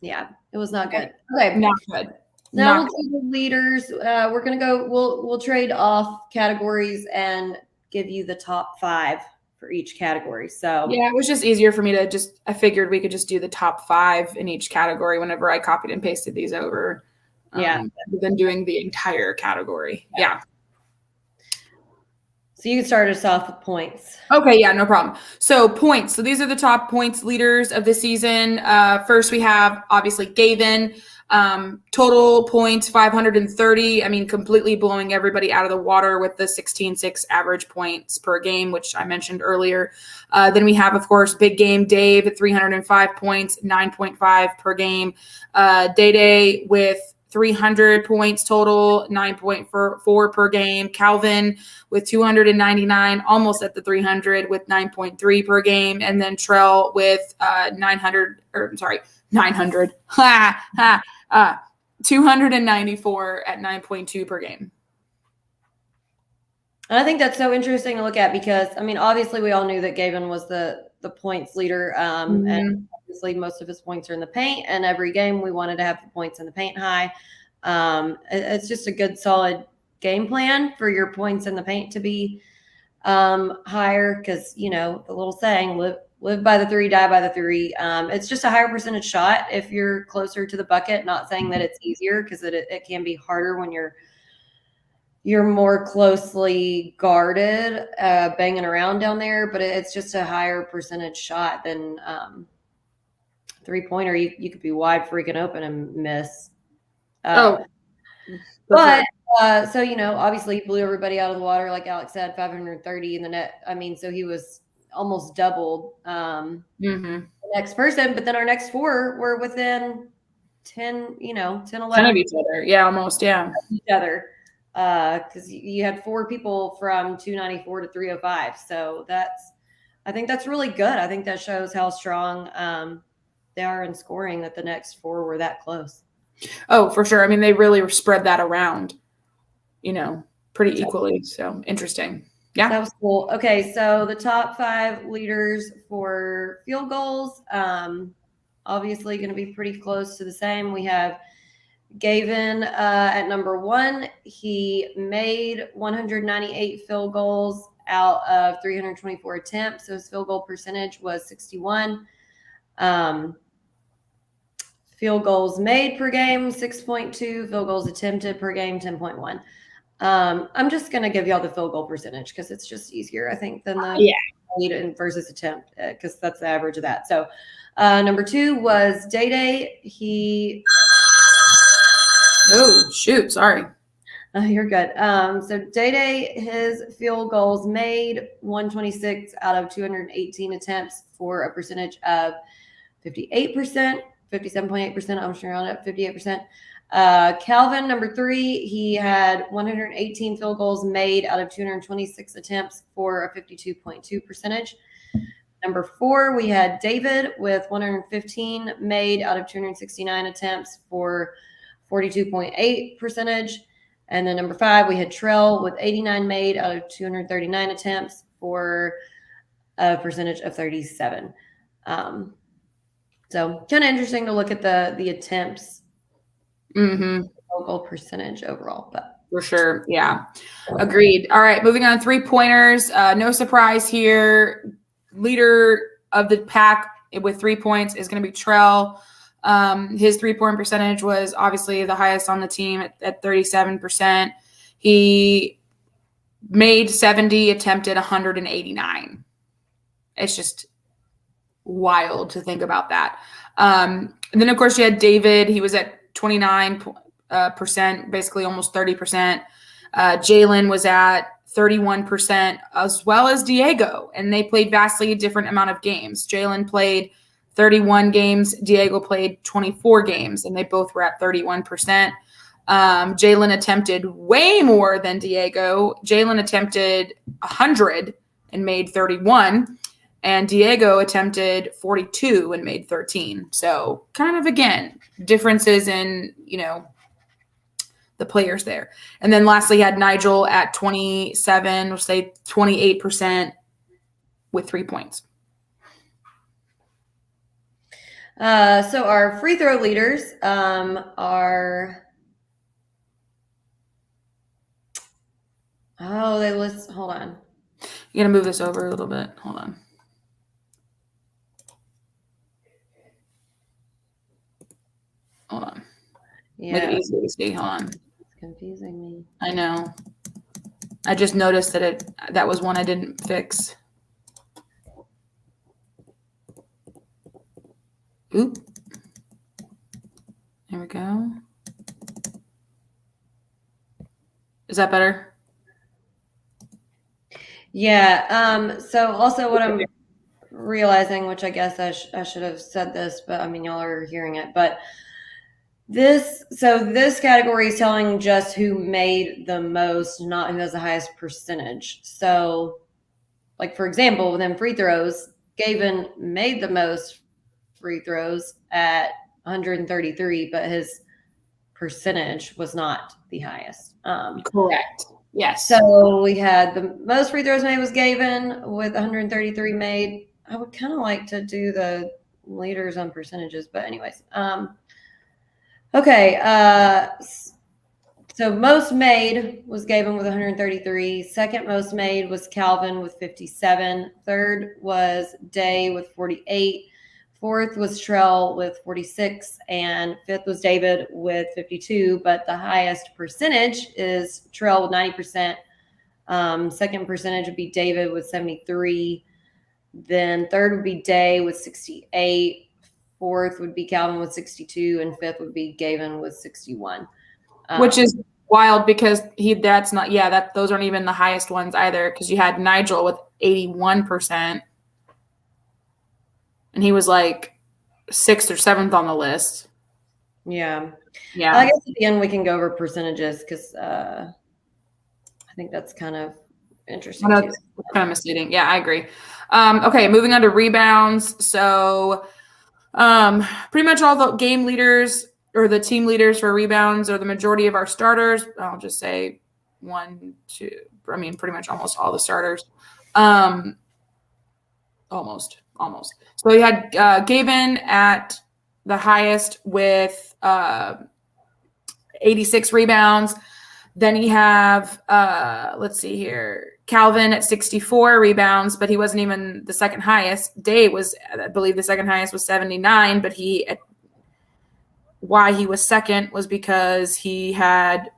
Yeah, it was not good. Okay. Not good. Now we'll do the leaders. We're gonna go. We'll trade off categories and give you the top 5 for each category. So yeah, it was just easier for me to I figured we could just do the top 5 in each category whenever I copied and pasted these over. Than doing the entire category. Yeah. So you can start us off with points. Okay, yeah, no problem. So points. So these are the top points leaders of the season. First, we have obviously Gavin. Total points 530. I mean, completely blowing everybody out of the water with the 16.6 average points per game, which I mentioned earlier. Then we have, of course, Big Game Dave at 305 points, 9.5 per game. Day with 300 points total, 9.4 per game. Calvin with 299, almost at the 300 with 9.3 per game. And then Trell with 900. 294 at 9.2 per game. And I think that's so interesting to look at because, I mean, obviously we all knew that Gavin was the points leader. And obviously most of his points are in the paint. And every game we wanted to have the points in the paint high. It's just a good, solid game plan for your points in the paint to be higher because, the little saying, live by the 3, die by the 3. It's just a higher percentage shot if you're closer to the bucket. Not saying that it's easier because it can be harder when you're more closely guarded, banging around down there. But it's just a higher percentage shot than 3-pointer. You could be wide freaking open and miss. But so obviously he blew everybody out of the water, like Alex said, 530 in the net. I mean, so he was almost doubled the next person, but then our next 4 were within 10, 10, 11 of each other. Yeah, almost. Yeah, each other. Because you had 4 people from 294 to 305. So I think that's really good. I think that shows how strong they are in scoring that the next 4 were that close. Oh, for sure. I mean, they really spread that around, pretty equally. So interesting. Yeah. That was cool. Okay. So the top 5 leaders for field goals, obviously going to be pretty close to the same. We have Gavin at number 1. He made 198 field goals out of 324 attempts. So his field goal percentage was 61. Field goals made per game, 6.2. Field goals attempted per game, 10.1. I'm just going to give y'all the field goal percentage because it's just easier, I think, than the lead versus attempt because that's the average of that. So number 2 was Day. Oh, shoot. Sorry. You're good. So Day, his field goals made 126 out of 218 attempts for a percentage of 58%. 57.8%. I'm sure on it, 58%. Calvin, number 3, he had 118 field goals made out of 226 attempts for a 52.2 percentage. Number 4, we had David with 115 made out of 269 attempts for 42.8 percentage. And then number 5, we had Trell with 89 made out of 239 attempts for a percentage of 37. So kind of interesting to look at the attempts, field goal percentage overall. But for sure, yeah, agreed. All right, moving on, 3-pointers. No surprise here. Leader of the pack with 3 points is going to be Trell. His 3-point percentage was obviously the highest on the team at 37%. He made 70, attempted 189. It's just wild to think about that. And then, of course, you had David. He was at 29%, basically almost 30%. Jalen was at 31%, as well as Diego, and they played vastly different amount of games. Jalen played 31 games. Diego played 24 games, and they both were at 31%. Jalen attempted way more than Diego. Jalen attempted 100 and made 31. And Diego attempted 42 and made 13. So kind of, again, differences in, the players there. And then lastly, you had Nigel at 27, we'll say 28% with 3 points. So our free throw leaders are. Oh, they list. Hold on. You're gonna move this over a little bit. Hold on. Hold on. Yeah. Make it easy to see. Hold on. It's confusing me. I know. I just noticed that was one I didn't fix. Oop. There we go. Is that better? Yeah. So also what I'm realizing, which I guess I should have said this, but I mean, y'all are hearing it, but this category is telling just who made the most, not who has the highest percentage. So like, for example, within free throws, Gavin made the most free throws at 133, but his percentage was not the highest. Correct. Yes. So we had the most free throws made was Gavin with 133 made. I would kind of like to do the leaders on percentages, but anyways. Okay. So most made was Gavin with 133. Second most made was Calvin with 57. Third was Day with 48. Fourth was Trell with 46. And fifth was David with 52. But the highest percentage is Trell with 90%. Second percentage would be David with 73. Then third would be Day with 68. Fourth would be Calvin with 62. And fifth would be Gavin with 61. Which is wild because those aren't even the highest ones either, because you had Nigel with 81%. And he was like 6th or 7th on the list. Yeah. Yeah. I guess at the end we can go over percentages because I think that's kind of interesting too. Kind of misleading. Yeah, I agree. Okay, moving on to rebounds. So pretty much all the game leaders or the team leaders for rebounds are the majority of our starters. I'll just say 1, 2. I mean, pretty much almost all the starters. Almost. So we had Gavin at the highest with 86 rebounds. Then you have, let's see here, Calvin at 64 rebounds, but he wasn't even the second highest. Day was, I believe the second highest was 79, but why he was second was because he had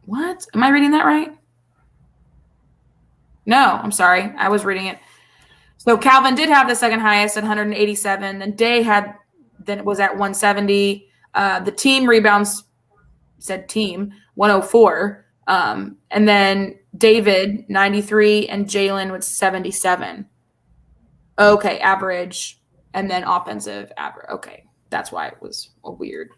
what? Am I reading that right? No, I'm sorry. I was reading it. So Calvin did have the second highest at 187. Then Day was at 170. The team rebounds said team 104. And then David 93 and Jalen with 77. Okay, average and then offensive average. Okay, that's why it was a weird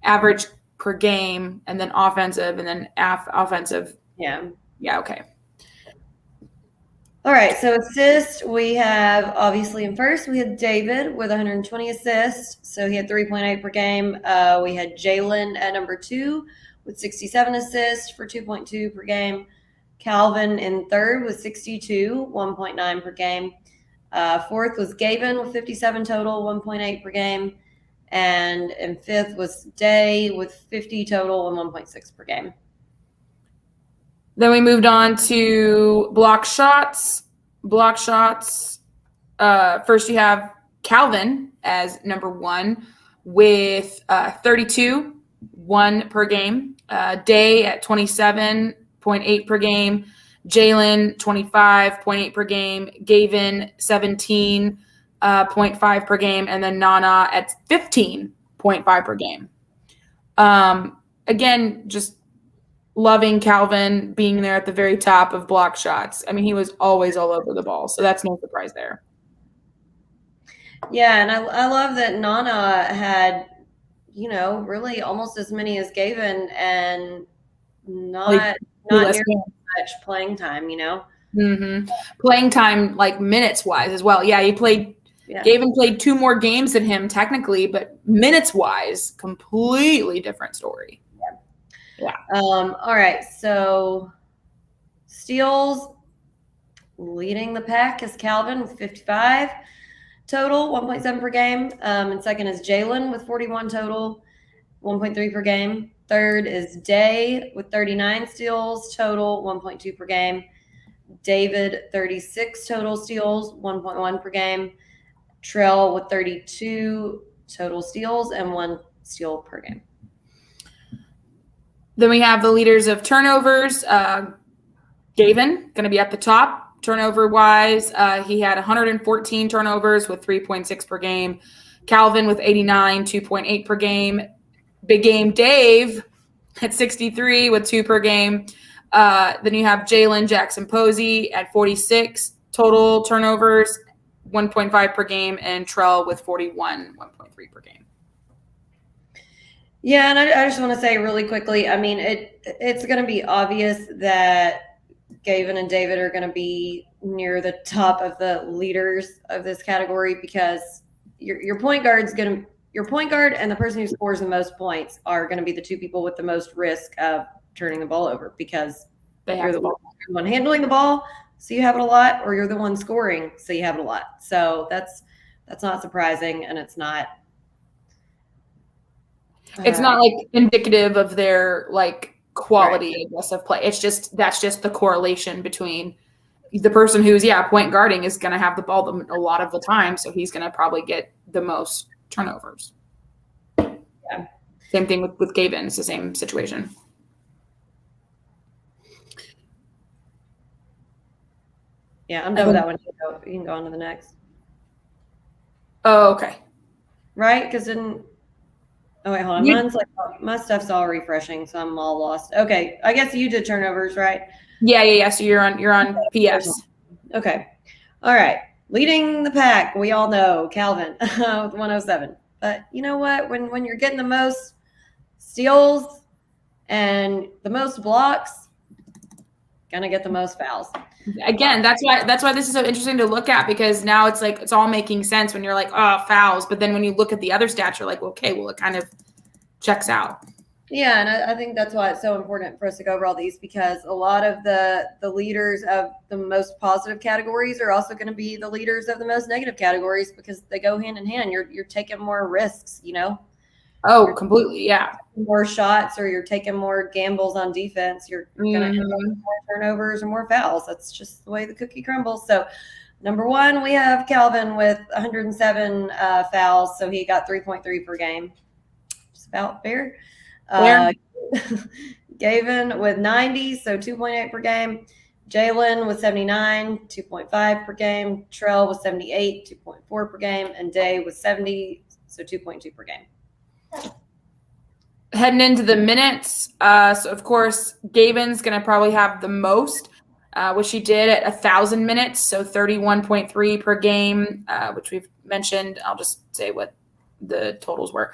average per game and then offensive and then offensive. Yeah. Yeah. Okay. All right, so assists, we have obviously in first, we had David with 120 assists. So he had 3.8 per game. We had Jalen at number 2 with 67 assists for 2.2 per game. Calvin in third with 62, 1.9 per game. Fourth was Gavin with 57 total, 1.8 per game. And in fifth was Day with 50 total and 1.6 per game. Then we moved on to block shots. First, you have Calvin as number 1 with 32, 1 per game. Day at 27.8 per game. Jalen 25.8 per game. Gavin 17.5 per game, and then Nana at 15.5 per game. Again, just loving Calvin being there at the very top of block shots. I mean, he was always all over the ball, so that's no surprise there. Yeah, and I love that Nana had, really almost as many as Gavin and not nearly much playing time, Mm-hmm. Playing time, like minutes-wise as well. Yeah, he played Yeah. Gavin played 2 more games than him technically, but minutes-wise, completely different story. Yeah. All right. So steals leading the pack is Calvin with 55 total, 1.7 per game. And second is Jalen with 41 total, 1.3 per game. Third is Day with 39 steals total, 1.2 per game. David, 36 total steals, 1.1 per game. Trell with 32 total steals and 1 steal per game. Then we have the leaders of turnovers. Gavin, going to be at the top. Turnover-wise, he had 114 turnovers with 3.6 per game. Calvin with 89, 2.8 per game. Big game Dave at 63 with 2 per game. Then you have Jalen Jackson Posey at 46 total turnovers, 1.5 per game, and Trell with 41, 1.3 per game. Yeah, and I just want to say really quickly, I mean, it's going to be obvious that Gavin and David are going to be near the top of the leaders of this category because your point guard and the person who scores the most points are going to be the 2 people with the most risk of turning the ball over because you're the one handling the ball, so you have it a lot, or you're the one scoring, so you have it a lot. So that's not surprising, and it's not. It's not like indicative of their like quality, right, I guess, of play. It's just that's just the correlation between the person who's point guarding is going to have the ball a lot of the time, so he's going to probably get the most turnovers. Yeah. Same thing with Gavin. It's the same situation. Yeah, I'm done with that one. You can go on to the next. Oh, okay. Right? Because then. Oh wait, hold on. Mine's like my stuff's all refreshing, so I'm all lost. Okay, I guess you did turnovers, right? Yeah. So you're on PS. Okay. All right. Leading the pack, we all know Calvin with 107. But you know what? When you're getting the most steals and the most blocks, gonna get the most fouls. Again, that's why this is so interesting to look at, because now it's like it's all making sense when you're like, oh, fouls, but then when you look at the other stats, you're like, okay, well, it kind of checks out. Yeah, and I think that's why it's so important for us to go over all these, because a lot of the leaders of the most positive categories are also going to be the leaders of the most negative categories, because they go hand in hand. You're taking more risks, Oh, completely, yeah. More shots, or you're taking more gambles on defense. You're going to end up with more turnovers or more fouls. That's just the way the cookie crumbles. So, number 1, we have Calvin with 107 fouls, so he got 3.3 per game. Just about fair. Gavin with 90, so 2.8 per game. Jalen with 79, 2.5 per game. Trell with 78, 2.4 per game. And Day with 70, so 2.2 per game. Heading into the minutes, so of course, Gavin's going to probably have the most, which he did at 1,000 minutes, so 31.3 per game, which we've mentioned. I'll just say what the totals were.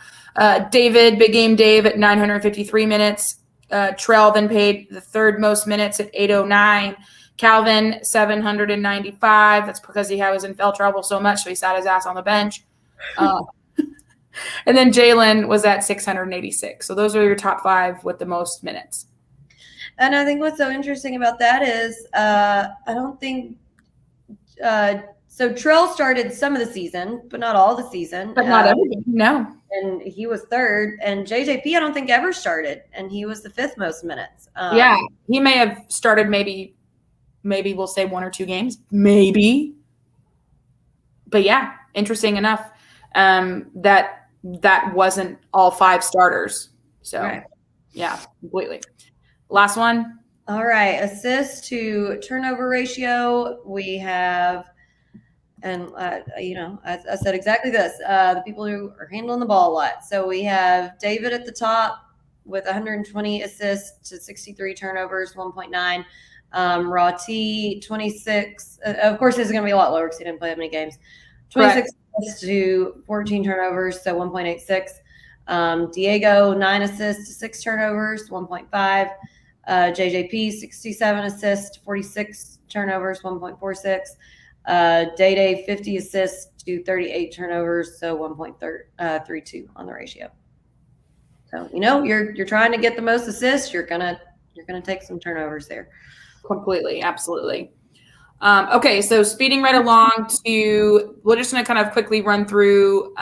David, Big Game Dave at 953 minutes. Trell then paid the 3rd most minutes at 809. Calvin, 795. That's because he was in foul trouble so much, so he sat his ass on the bench. And then Jalen was at 686. So those are your top 5 with the most minutes. And I think what's so interesting about that is I don't think so Trell started some of the season, but not all the season. But not everything, no. And he was 3rd. And JJP, I don't think ever started. And he was the 5th most minutes. Yeah, he may have started maybe we'll say 1 or 2 games. Maybe. But yeah, interesting enough that wasn't all 5 starters. So, right. Yeah, completely. Last one. All right, assist to turnover ratio. We have, and I said exactly this, the people who are handling the ball a lot. So we have David at the top with 120 assists to 63 turnovers, 1.9. Raw T, 26. Of course, this is going to be a lot lower because he didn't play that many games. 26 assists to 14 turnovers, so 1.86. Diego, 9 assists to 6 turnovers, 1.5. JJP, 67 assists, 46 turnovers, 1.46. Day, 50 assists, to 38 turnovers, so 1.32 on the ratio. So, you're trying to get the most assists. You're gonna take some turnovers there. Completely, absolutely. Okay, so speeding right along we're just going to kind of quickly run through,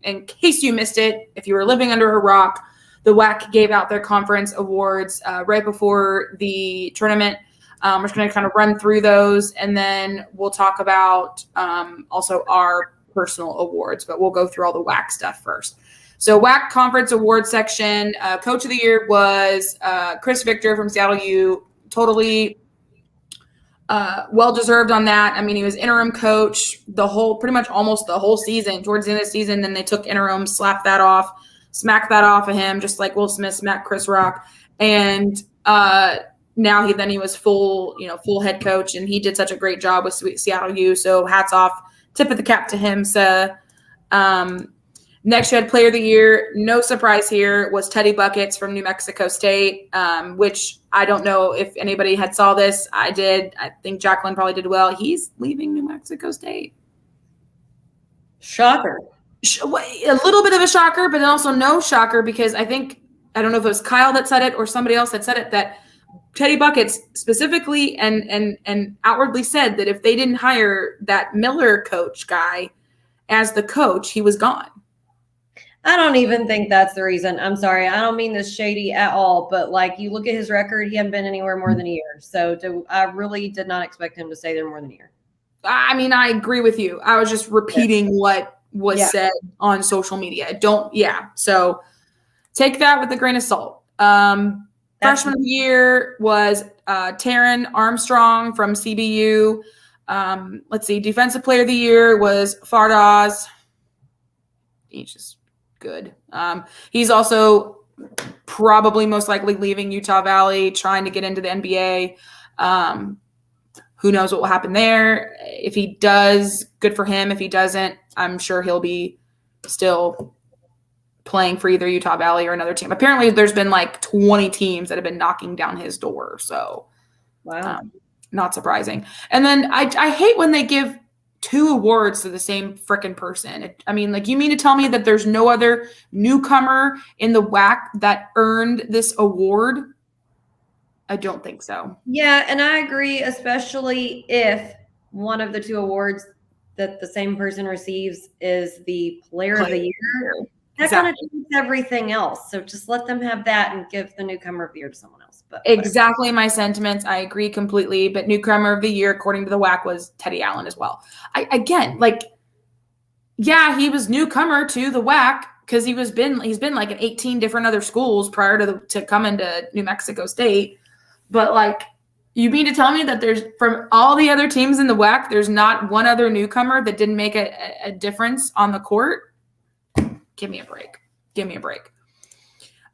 in case you missed it, if you were living under a rock, the WAC gave out their conference awards right before the tournament. We're just going to kind of run through those, and then we'll talk about also our personal awards, but we'll go through all the WAC stuff first. So WAC conference awards section, coach of the year was Chris Victor from Seattle U. Totally well-deserved on that. I mean, he was interim coach pretty much almost the whole season. Towards the end of the season, then they took interim, smacked that off of him, just like Will Smith smacked Chris Rock. And now he was full head coach, and he did such a great job with Seattle U. So hats off, tip of the cap to him. So next, you had player of the year. No surprise here was Teddy Buckets from New Mexico State, which I don't know if anybody had saw this. I did. I think Jacqueline probably did well. He's leaving New Mexico State. Shocker. A little bit of a shocker, but also no shocker, because I don't know if it was Kyle that said it or somebody else that said it, that Teddy Buckets specifically and outwardly said that if they didn't hire that Miller coach guy as the coach, he was gone. I don't even think that's the reason. I'm sorry. I don't mean this shady at all, but you look at his record, he hadn't been anywhere more than a year. So I really did not expect him to stay there more than a year. I mean, I agree with you. I was just repeating what was said on social media. So take that with a grain of salt. Freshman of the year was Taryn Armstrong from CBU. Let's see. Defensive player of the year was Fardaws. He's just good. He's also probably most likely leaving Utah Valley, trying to get into the NBA. Who knows what will happen there? If he does, good for him. If he doesn't, I'm sure he'll be still playing for either Utah Valley or another team. Apparently, there's been 20 teams that have been knocking down his door. So, wow, not surprising. And then I hate when they give 2 awards to the same freaking person. You mean to tell me that there's no other newcomer in the WAC that earned this award? I don't think so. Yeah, and I agree, especially if one of the 2 awards that the same person receives is the player of the year. That kind of changes everything else. So just let them have that and give the newcomer of the year to someone else. But exactly my sentiments. I agree completely. But newcomer of the year, according to the WAC, was Teddy Allen as well. He was newcomer to the WAC because he's been in 18 different other schools prior to coming to New Mexico State. But you mean to tell me that there's, from all the other teams in the WAC, there's not one other newcomer that didn't make a difference on the court? Give me a break.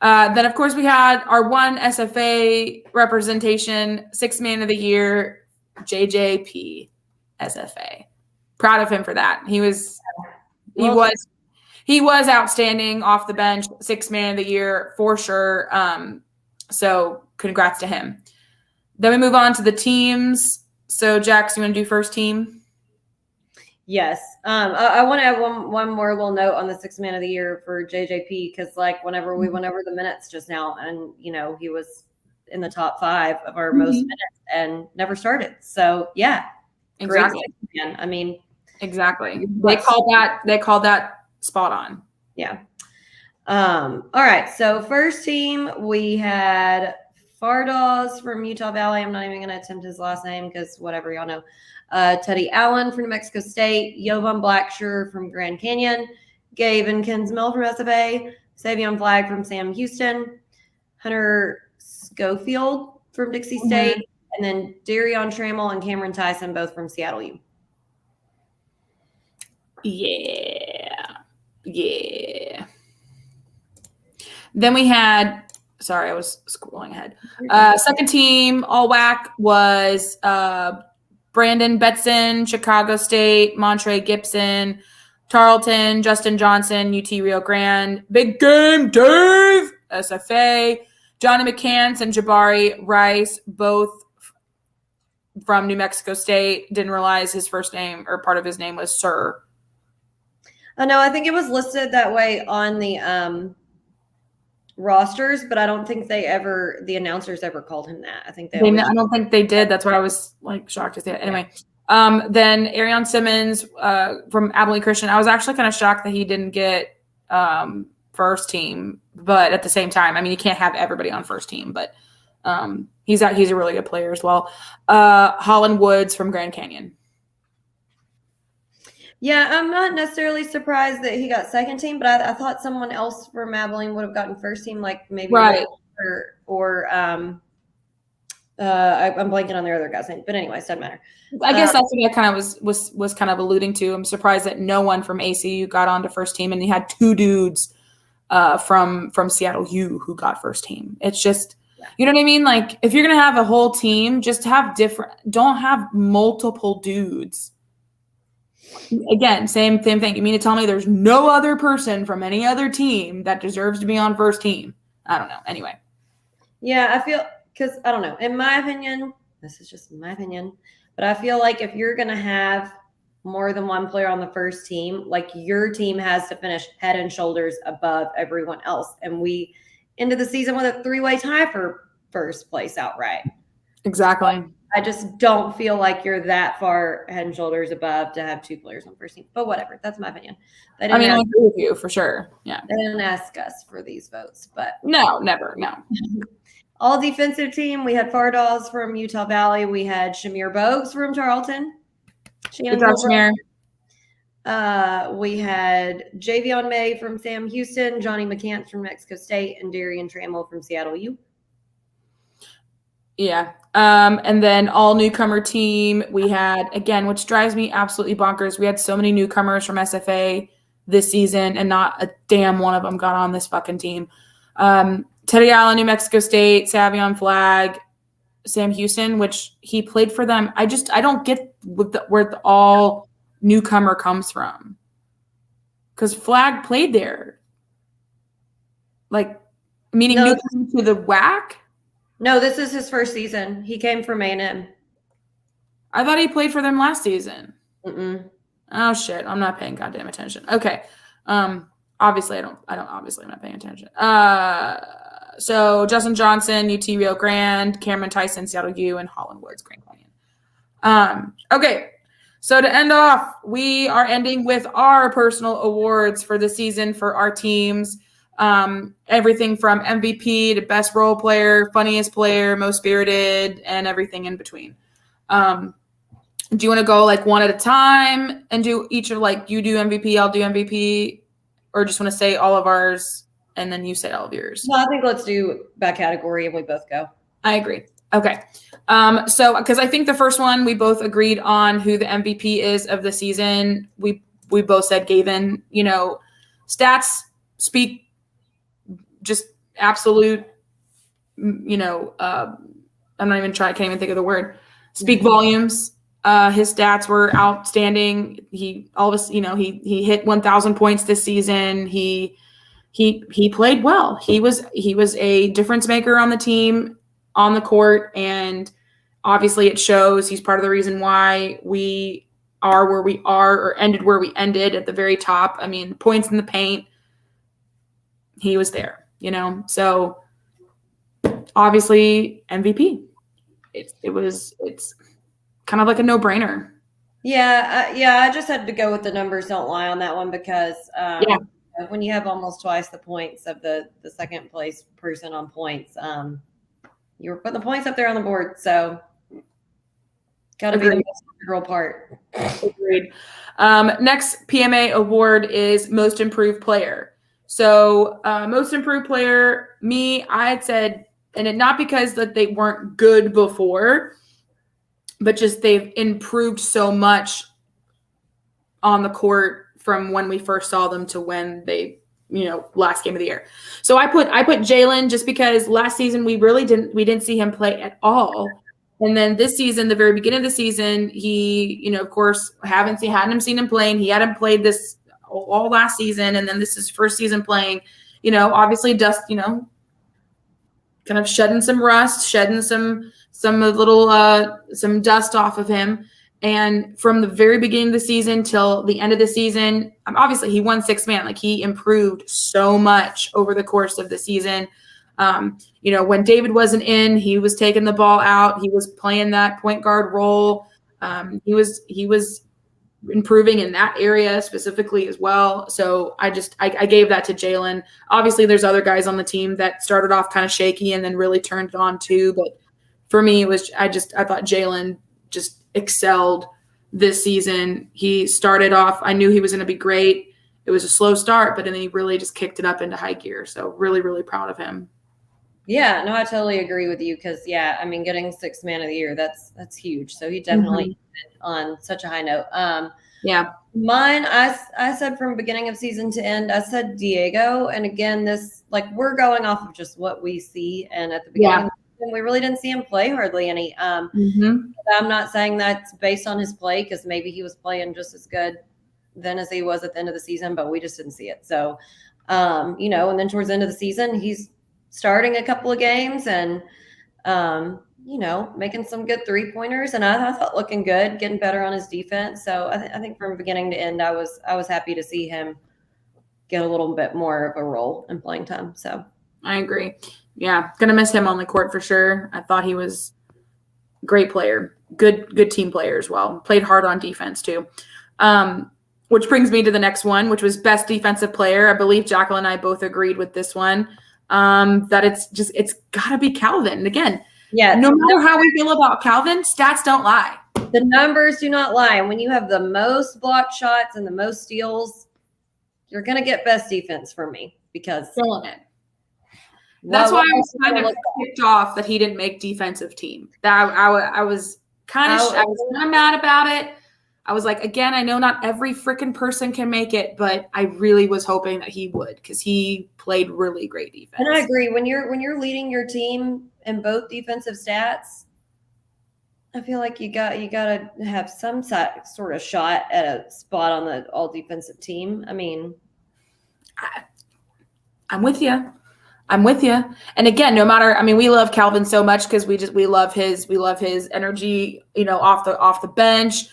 Then, of course, we had our one SFA representation, 6th man of the year, JJP SFA. Proud of him for that. He was outstanding off the bench, 6th man of the year for sure. So congrats to him. Then we move on to the teams. So, Jax, you want to do first team? Yes. I want to add one more little note on the 6th man of the year for JJP, because whenever we went over the minutes just now, and he was in the top 5 of our most minutes and never started. So yeah, exactly. Great, man. I mean, exactly. They called that spot on. Yeah. All right. So first team, we had Fardaws from Utah Valley. I'm not even going to attempt his last name because whatever, y'all know. Teddy Allen from New Mexico State, Jovan Blacksher from Grand Canyon, Gavin Kinsmill from SFA, Savion Flagg from Sam Houston, Hunter Schofield from Dixie State, and then Darion Trammell and Cameron Tyson, both from Seattle U. Yeah. Then we had, sorry, I was scrolling ahead. Second team, all WAC, was Brandon Betson, Chicago State, Montre Gibson, Tarleton, Justin Johnson, UT Rio Grande, Big Game Dave, SFA, Johnny McCants and Jabari Rice, both from New Mexico State. Didn't realize his first name or part of his name was Sir. I know. I think it was listed that way on the rosters, but I don't think the announcers ever called him that. I think I don't think they did. That's what I was like shocked to see. Anyway, then Arion Simmons from Abilene Christian. I was actually kind of shocked that he didn't get first team, but at the same time, I mean, you can't have everybody on first team, but he's a really good player as well. Holland Woods from Grand Canyon. Yeah, I'm not necessarily surprised that he got second team, but I thought someone else from Abilene would have gotten first team, like maybe right. or I'm blanking on their other guy's name, but anyways, doesn't matter. I guess that's what I kind of was kind of alluding to. I'm surprised that no one from ACU got onto first team, and he had two dudes from Seattle U who got first team. It's just, you know what I mean? Like, if you're gonna have a whole team, just have don't have multiple dudes. Again, same thing. You mean to tell me there's no other person from any other team that deserves to be on first team? I don't know. Anyway. Yeah, I feel, because I don't know. In my opinion, this is just my opinion, but I feel like if you're going to have more than one player on the first team, like your team has to finish head and shoulders above everyone else. And we ended the season with a 3-way tie for first place outright. Exactly. I just don't feel like you're that far head and shoulders above to have two players on first team. But whatever, that's my opinion. I agree with you for sure. Yeah. They didn't ask us for these votes, but no, never, no. All defensive team. We had Fardaws from Utah Valley. We had Shamir Bogues from Charlton. Good job, Shamir. We had Javion May from Sam Houston, Johnny McCants from Mexico State, and Darian Trammell from Seattle U. Yeah. And then all newcomer team we had, again, which drives me absolutely bonkers. We had so many newcomers from SFA this season, and not a damn one of them got on this fucking team. Teddy Allen, New Mexico State, Savion Flag, Sam Houston, which he played for them. I don't get where the all newcomer comes from. Because Flag played there. Like, meaning newcomer to the WAC? No, this is his first season. He came from A&M. I thought he played for them last season. Mm-mm. Oh shit! I'm not paying goddamn attention. Okay. Obviously I'm not paying attention. So Justin Johnson, UT Rio Grande, Cameron Tyson, Seattle U, and Holland Woods, Grand Canyon. Okay. So to end off, we are ending with our personal awards for the season for our teams. Everything from MVP to best role player, funniest player, most spirited, and everything in between. Do you want to go like one at a time and do each of, like, you do MVP, I'll do MVP, or just want to say all of ours and then you say all of yours? No, I think let's do by category and we both go. I agree. Okay. So because I think the first one we both agreed on who the MVP is of the season. We both said Gavin. You know, stats speak just absolute, you know, I'm not even trying, I can't even think of the word. Speak volumes. His stats were outstanding. He hit 1,000 points this season. He played well. He was a difference maker on the team, on the court, and obviously it shows. He's part of the reason why we are where we are, or ended where we ended at the very top. I mean, points in the paint. He was there, you know. So obviously MVP. It's kind of like a no-brainer. Yeah, I just had to go with the numbers don't lie on that one because when you have almost twice the points of the second place person on points, you were putting the points up there on the board. So got to be the most integral part. Agreed. Next PMA award is Most Improved Player. So Most Improved Player, I had said, and not because that they weren't good before, but just they've improved so much on the court from when we first saw them to when they, last game of the year. So I put Jalen just because last season we didn't see him play at all. And then this season, the very beginning of the season, he, of course, hadn't seen him playing. He hadn't played this all last season. And then this is his first season playing, obviously dust, kind of shedding some rust, shedding some dust off of him. And from the very beginning of the season till the end of the season, obviously he won sixth man. Like he improved so much over the course of the season. When David wasn't in, he was taking the ball out. He was playing that point guard role. He was improving in that area specifically as well. So I gave that to Jalen. Obviously, there's other guys on the team that started off kind of shaky and then really turned it on too. But for me, I thought Jalen just excelled this season. He started off, I knew he was going to be great. It was a slow start, but then he really just kicked it up into high gear. So really, really proud of him. Yeah, no, I totally agree with you because, getting sixth man of the year, that's huge. So he definitely on such a high note. Yeah. Mine, I said from beginning of season to end, I said Diego. And again, we're going off of just what we see. And at the beginning of the season, we really didn't see him play hardly any. I'm not saying that's based on his play because maybe he was playing just as good then as he was at the end of the season, but we just didn't see it. So, and then towards the end of the season, he's starting a couple of games and, making some good 3-pointers, and I thought looking good, getting better on his defense. So I think from beginning to end, I was happy to see him get a little bit more of a role in playing time. So I agree. Yeah, gonna miss him on the court for sure. I thought he was a great player, good team player as well. Played hard on defense too. Which brings me to the next one, which was best defensive player. I believe Jacqueline and I both agreed with this one. That it's gotta be Calvin. And again, no matter how we feel about Calvin, stats don't lie. The numbers do not lie. And when you have the most blocked shots and the most steals, you're gonna get best defense from me because filling it. That's why I was kind of kicked off that he didn't make defensive team. That I was kind of mad about it. I was like, again, I know not every freaking person can make it, but I really was hoping that he would because he played really great defense. And I agree. When you're leading your team in both defensive stats, I feel like you got to have some sort of shot at a spot on the all defensive team. I mean, I'm with you. And again, no matter, we love Calvin so much because we love his energy, off the bench.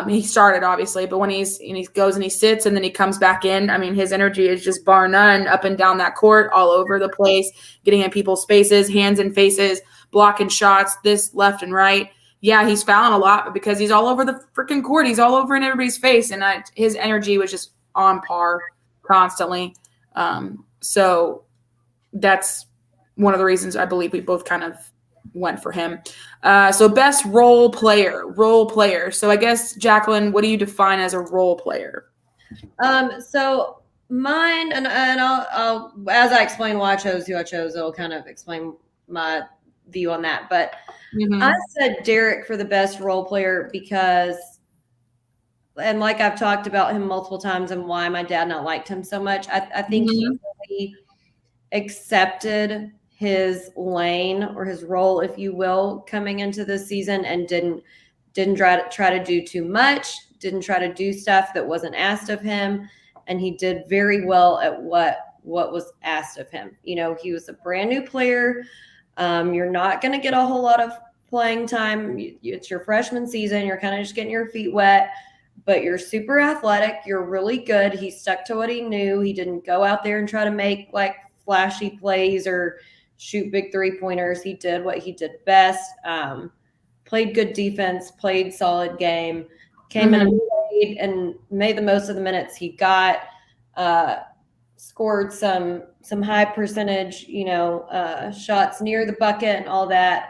He started obviously, but when he goes and he sits and then he comes back in, his energy is just bar none, up and down that court, all over the place, getting in people's spaces, hands and faces, blocking shots, this left and right. Yeah, he's fouling a lot, but because he's all over the freaking court, he's all over in everybody's face, and his energy was just on par constantly. So that's one of the reasons I believe we both kind of went for him. So best role player. So I guess, Jacqueline, what do you define as a role player? So mine, and I'll as I explain why I chose who I chose, it'll kind of explain my view on that. But I said Derek for the best role player because, and like I've talked about him multiple times and why my dad not liked him so much, I think he really accepted his lane or his role, if you will, coming into this season and didn't try to do too much, didn't try to do stuff that wasn't asked of him. And he did very well at what was asked of him. He was a brand new player. You're not going to get a whole lot of playing time. It's your freshman season. You're kind of just getting your feet wet, but you're super athletic. You're really good. He stuck to what he knew. He didn't go out there and try to make like flashy plays or shoot big 3-pointers. He did what he did best. Played good defense, played solid game, came in and played and made the most of the minutes he got, scored some high percentage, shots near the bucket and all that.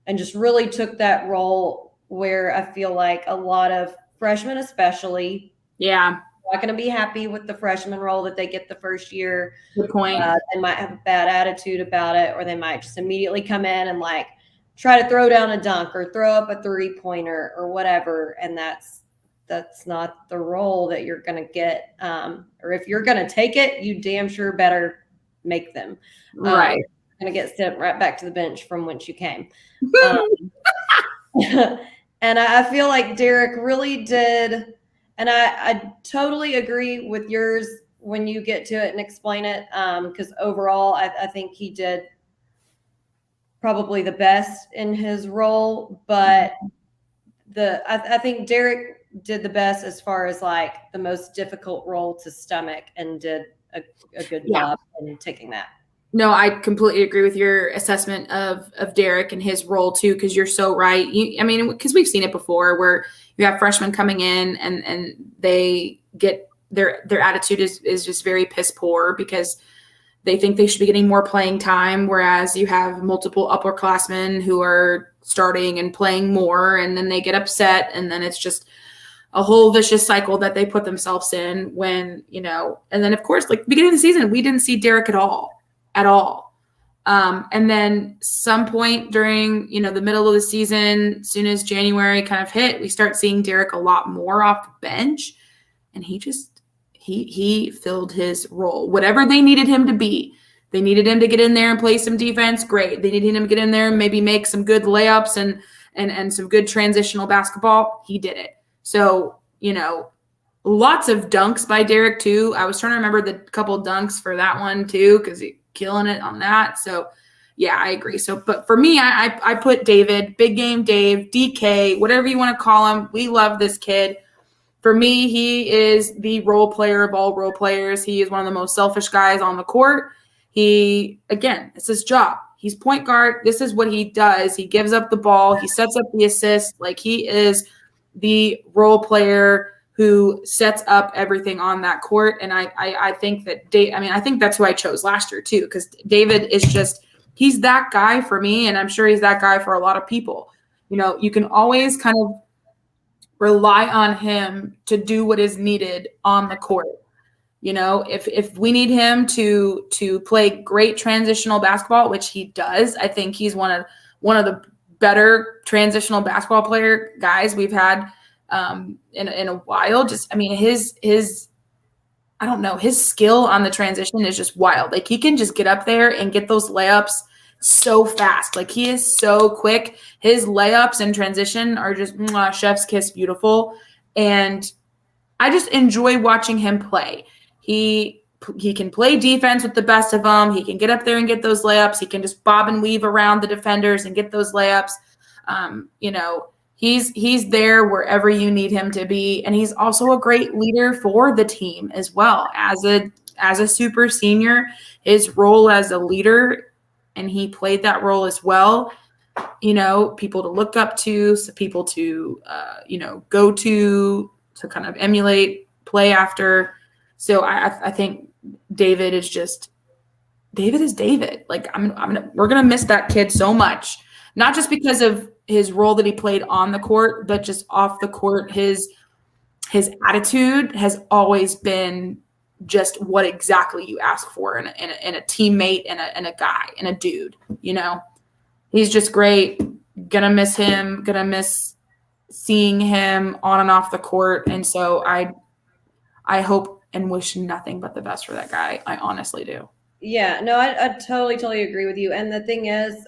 And just really took that role where I feel like a lot of freshmen, especially, not going to be happy with the freshman role that they get the first year. Good point. They might have a bad attitude about it, or they might just immediately come in and like try to throw down a dunk or throw up a 3-pointer or whatever. And that's not the role that you're going to get. Or if you're going to take it, you damn sure better make them. Right. You're going to get sent right back to the bench from whence you came. And I feel like Derek really did. And I totally agree with yours when you get to it and explain it, because overall, I think he did probably the best in his role. But I think Derek did the best as far as like the most difficult role to stomach and did a good job in taking that. No, I completely agree with your assessment of Derek and his role too, because you're so right. I mean, because we've seen it before where you have freshmen coming in and they get their attitude is just very piss poor because they think they should be getting more playing time, whereas you have multiple upperclassmen who are starting and playing more, and then they get upset, and then it's just a whole vicious cycle that they put themselves in when, and then of course, like beginning of the season, we didn't see Derek at all. And then some point during, the middle of the season, as soon as January kind of hit, we start seeing Derek a lot more off the bench, and he filled his role. Whatever they needed him to be. They needed him to get in there and play some defense. Great. They needed him to get in there and maybe make some good layups and some good transitional basketball. He did it. So, lots of dunks by Derek too. I was trying to remember the couple dunks for that one too, because he's killing it on that. So yeah, I agree. So, but for me, I put David, big game Dave, DK, whatever you want to call him. We love this kid. For me, he is the role player of all role players. He is one of the most selfish guys on the court. It's his job. He's point guard. This is what he does. He gives up the ball. He sets up the assist. Like, he is the role player who sets up everything on that court. And I think that I think that's who I chose last year too, because David is he's that guy for me. And I'm sure he's that guy for a lot of people. You can always kind of rely on him to do what is needed on the court. If we need him to play great transitional basketball, which he does, I think he's one of the better transitional basketball player guys we've had in a while. His I don't know, his skill on the transition is just wild. Like, he can just get up there and get those layups so fast. Like, he is so quick. His layups and transition are just chef's kiss beautiful. And I just enjoy watching him play. He can play defense with the best of them. He can get up there and get those layups. He can just bob and weave around the defenders and get those layups. He's there wherever you need him to be. And he's also a great leader for the team as well. As a super senior, his role as a leader, and he played that role as well. People to look up to, so people to, go to kind of emulate, play after. So I think David is David. Like, we're going to miss that kid so much, not just because of his role that he played on the court, but just off the court. His attitude has always been just what exactly you ask for in a teammate and a guy and a dude. He's just great. Gonna miss him. Gonna miss seeing him on and off the court. And so I hope and wish nothing but the best for that guy. I honestly do. Yeah, no, I totally agree with you. And the thing is,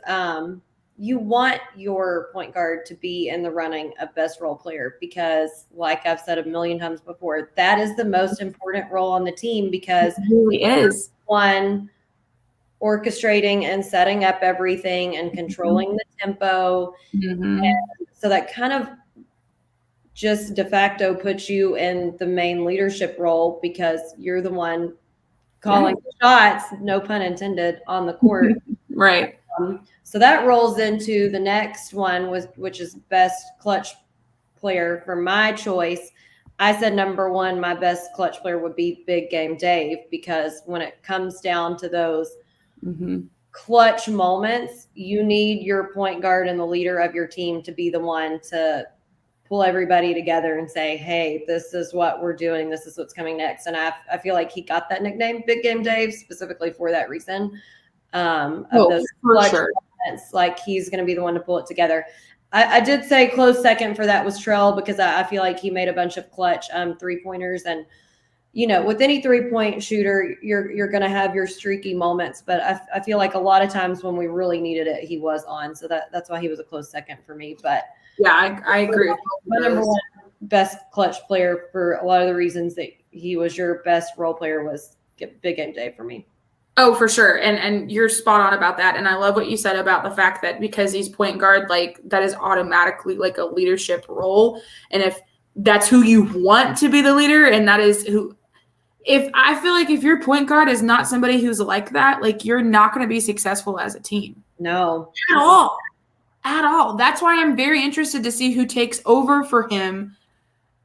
you want your point guard to be in the running of best role player because, like I've said a million times before, that is the most important role on the team because it really is one orchestrating and setting up everything and controlling the tempo. Mm-hmm. And so that kind of just de facto puts you in the main leadership role because you're the one calling the shots, no pun intended, on the court. Right. So that rolls into the next one, which is best clutch player for my choice. I said number one, my best clutch player would be Big Game Dave, because when it comes down to those clutch moments, you need your point guard and the leader of your team to be the one to pull everybody together and say, hey, this is what we're doing. This is what's coming next. And I feel like he got that nickname, Big Game Dave, specifically for that reason. Those clutch moments, like, he's going to be the one to pull it together. I did say close second for that was Trell, because I feel like he made a bunch of clutch 3-pointers. And, with any 3-point shooter, you're going to have your streaky moments. But I feel like a lot of times when we really needed it, he was on. So that's why he was a close second for me. But yeah, I agree. My number one best clutch player, for a lot of the reasons that he was your best role player, was Big Game Dave for me. Oh, for sure. And you're spot on about that. And I love what you said about the fact that because he's point guard, like that is automatically like a leadership role. And if that's who you want to be the leader, and that is who, if I feel like if your point guard is not somebody who's like that, like you're not going to be successful as a team. No. At all. At all. That's why I'm very interested to see who takes over for him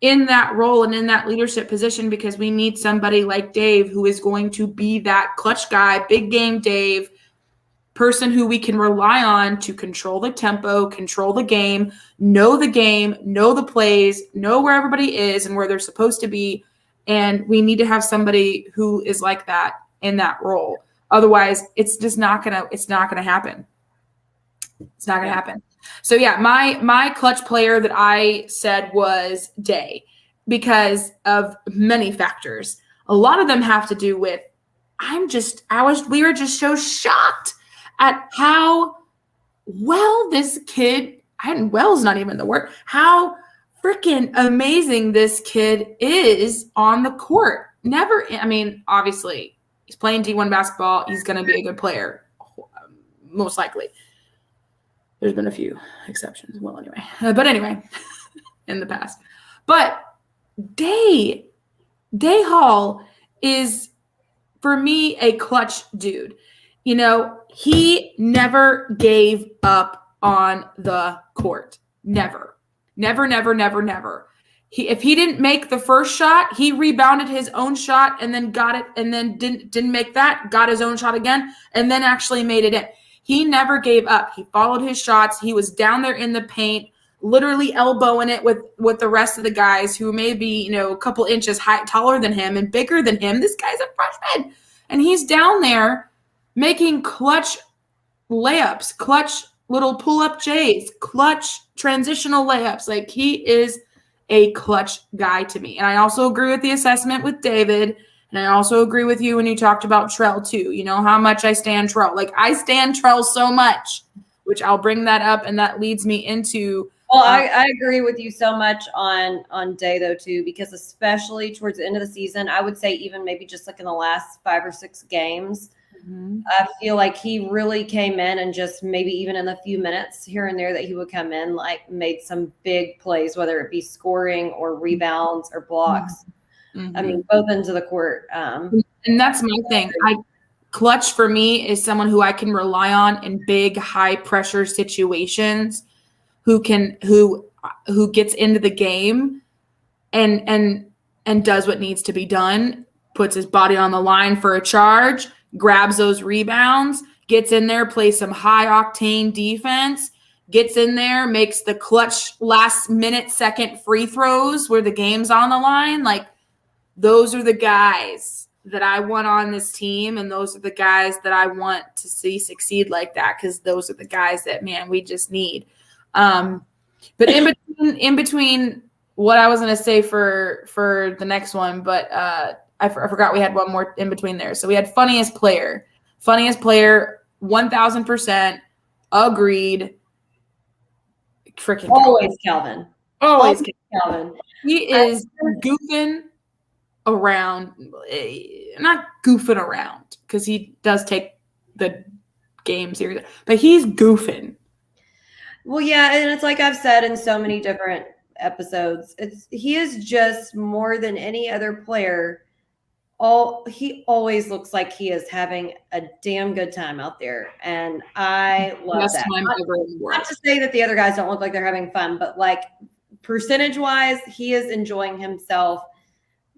in that role and in that leadership position, because we need somebody like Dave who is going to be that clutch guy, big game Dave, person who we can rely on to control the tempo, control the game, know the plays, know where everybody is and where they're supposed to be. And we need to have somebody who is like that in that role. Otherwise, it's just not gonna happen. It's not gonna happen. So yeah, my clutch player that I said was Day because of many factors. A lot of them have to do with we were just so shocked at how well this kid, well's not even the word, how freaking amazing this kid is on the court. Obviously, he's playing D1 basketball. He's going to be a good player, most likely. There's been a few exceptions. Well, anyway. But anyway, in the past. But Day Hall is, for me, a clutch dude. You know, he never gave up on the court. Never. Never, never, never, never. If he didn't make the first shot, he rebounded his own shot and then got it, and then didn't make that, got his own shot again, and then actually made it in. He never gave up. He followed his shots. He was down there in the paint, literally elbowing it with the rest of the guys who may be, a couple inches taller than him and bigger than him. This guy's a freshman, and he's down there making clutch layups, clutch little pull-up J's, clutch transitional layups. Like, he is a clutch guy to me. And I also agree with the assessment with David. And I also agree with you when you talked about Trell too. You know how much I stand Trell. Like, I stand Trell so much, which I'll bring that up, and that leads me into. Well, I agree with you so much on Day though too, because especially towards the end of the season, I would say even maybe just like in the last 5 or 6 games, I feel like he really came in and just maybe even in the few minutes here and there that he would come in, like made some big plays, whether it be scoring or rebounds or blocks. I mean, both ends of the court. And that's my thing. Clutch for me is someone who I can rely on in big, high pressure situations, who gets into the game and does what needs to be done, puts his body on the line for a charge, grabs those rebounds, gets in there, plays some high octane defense, gets in there, makes the clutch last minute second free throws where the game's on the line. Like, those are the guys that I want on this team, and those are the guys that I want to see succeed like that, because those are the guys that, man, we just need. But in between what I was going to say for the next one, but I forgot we had one more in between there. So we had funniest player, 1000% agreed. Freaking always Calvin. Always Calvin. He is goofing around, not goofing around, because he does take the game serious, but he's goofing. Well, yeah, and it's like I've said in so many different episodes, he is just more than any other player. He always looks like he is having a damn good time out there, and I love that. Not to say that the other guys don't look like they're having fun, but like percentage-wise, he is enjoying himself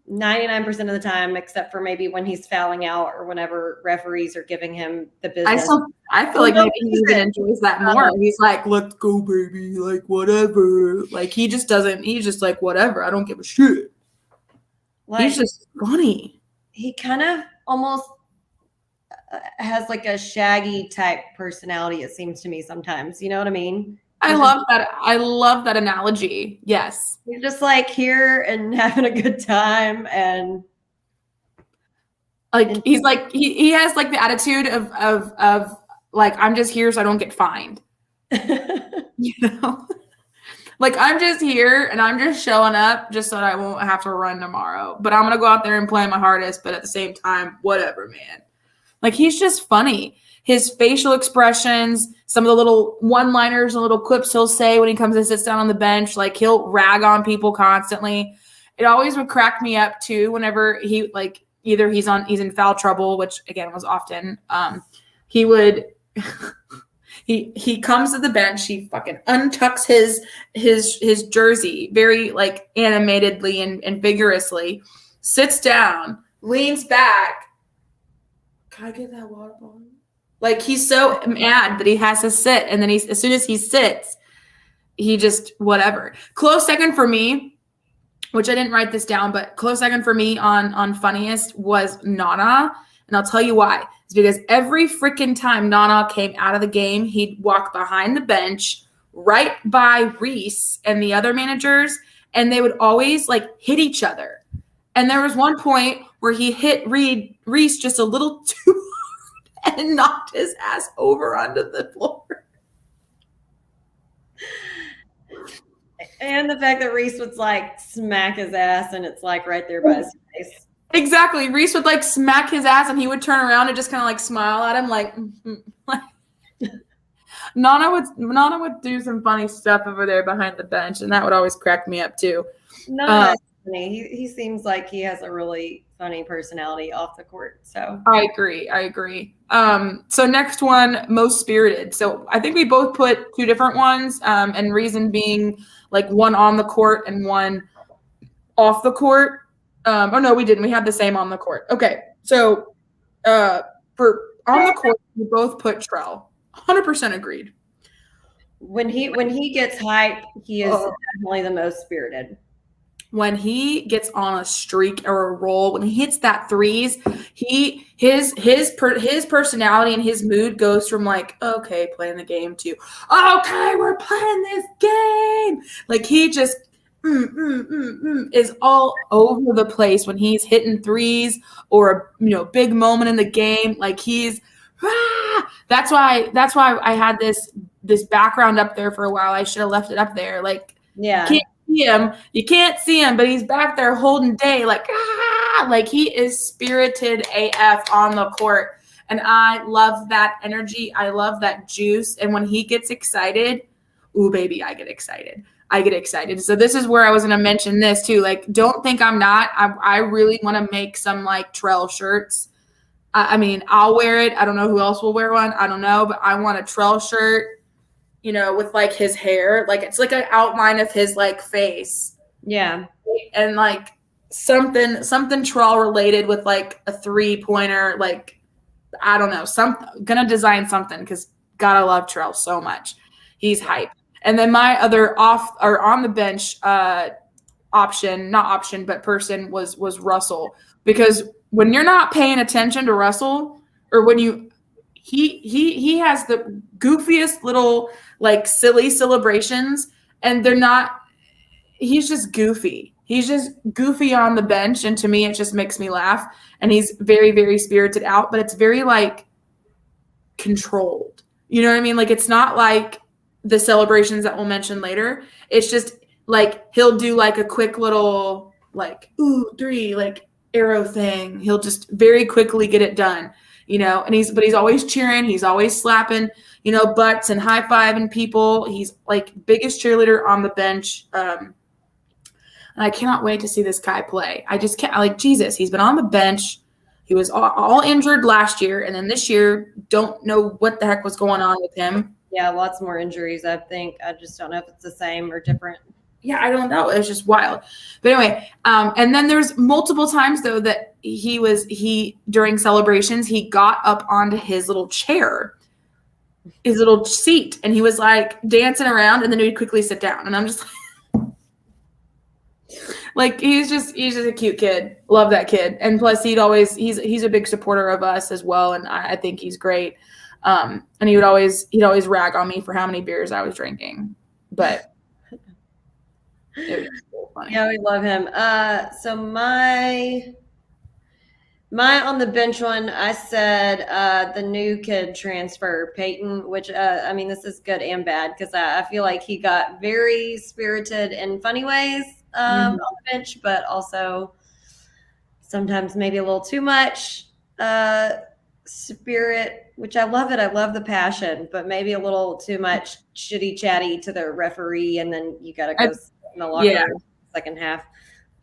99% of the time, except for maybe when he's fouling out or whenever referees are giving him the business. I feel like maybe he even enjoys that more. He's like, let's go, baby. Like, whatever. Like, he's just like, whatever. I don't give a shit. Like, he's just funny. He kind of almost has like a Shaggy type personality, it seems to me sometimes. You know what I mean? I love that. I love that analogy. Yes. He's just like here and having a good time, and like he's like he has like the attitude of like, I'm just here so I don't get fined. You know? Like, I'm just here and I'm just showing up just so that I won't have to run tomorrow. But I'm gonna go out there and play my hardest, but at the same time, whatever, man. Like, he's just funny. His facial expressions, some of the little one-liners and little quips he'll say when he comes and sits down on the bench, like he'll rag on people constantly. It always would crack me up too whenever he like either he's in foul trouble, which again was often. He would he comes to the bench, he fucking untucks his jersey very like animatedly and vigorously, sits down, leans back. Can I get that water bottle? Like, he's so mad that he has to sit, and then as soon as he sits, he just whatever. Close second for me, which I didn't write this down, but close second for me on funniest was Nana, and I'll tell you why. It's because every freaking time Nana came out of the game, he'd walk behind the bench, right by Reese and the other managers, and they would always like hit each other. And there was one point where he hit Reese just a little too hard and knocked his ass over onto the floor. And the fact that Reese would like smack his ass and it's like right there by his face. Exactly. Reese would like smack his ass and he would turn around and just kind of like smile at him like Nana would do some funny stuff over there behind the bench, and that would always crack me up too. Nana funny. He seems like he has a really funny personality off the court. So I agree. So next one, most spirited. So I think we both put two different ones, and reason being like one on the court and one off the court. Oh no, we didn't. We had the same on the court. Okay, so for on the court, we both put Trell. 100% agreed. When he gets hype, he is definitely the most spirited. When he gets on a streak or a roll, when he hits that threes, his personality and his mood goes from like, okay, playing the game to, okay, we're playing this game. Like, he just is all over the place when he's hitting threes or a big moment in the game. Like, he's that's why I had this background up there for a while. I should have left it up there. Like, yeah. You can't see him, but he's back there holding day, like he is spirited AF on the court. And I love that energy. I love that juice. And when he gets excited, ooh, baby, I get excited. So this is where I was going to mention this too. Like, don't think I'm not. I really want to make some like Trell shirts. I mean, I'll wear it. I don't know who else will wear one. I don't know, but I want a Trell shirt. With like his hair, like it's like an outline of his like face. Yeah. And like something Trell related with like a 3-pointer, like, I don't know, gonna design something because gotta love Trell so much. He's hype. And then my other off or on the bench person was Russell, because when you're not paying attention to Russell, or when he has the goofiest little like silly celebrations, and he's just goofy. He's just goofy on the bench, and to me it just makes me laugh. And he's very, very spirited out, but it's very like controlled. You know what I mean? Like, it's not like the celebrations that we'll mention later. It's just like he'll do like a quick little like 3 like arrow thing. He'll just very quickly get it done. And he's always cheering. He's always slapping, butts and high-fiving people. He's like biggest cheerleader on the bench. And I cannot wait to see this guy play. I just can't, like, Jesus, he's been on the bench. He was all injured last year. And then this year, don't know what the heck was going on with him. Yeah, lots more injuries, I think. I just don't know if it's the same or different. Yeah, I don't know. It's just wild. But anyway, and then there's multiple times though that he during celebrations, he got up onto his little chair, his little seat, and he was like dancing around, and then he'd quickly sit down. And I'm just like he's just a cute kid. Love that kid. And plus he's a big supporter of us as well, and I think he's great. And he'd always rag on me for how many beers I was drinking. But it was so funny. Yeah, we love him. So my on the bench one, I said the new kid transfer, Peyton, which I mean, this is good and bad because I feel like he got very spirited in funny ways on the bench, but also sometimes maybe a little too much. spirit, which I love it. I love the passion, but maybe a little too much chitty chatty to the referee, and then you got to go sit in the locker room second half.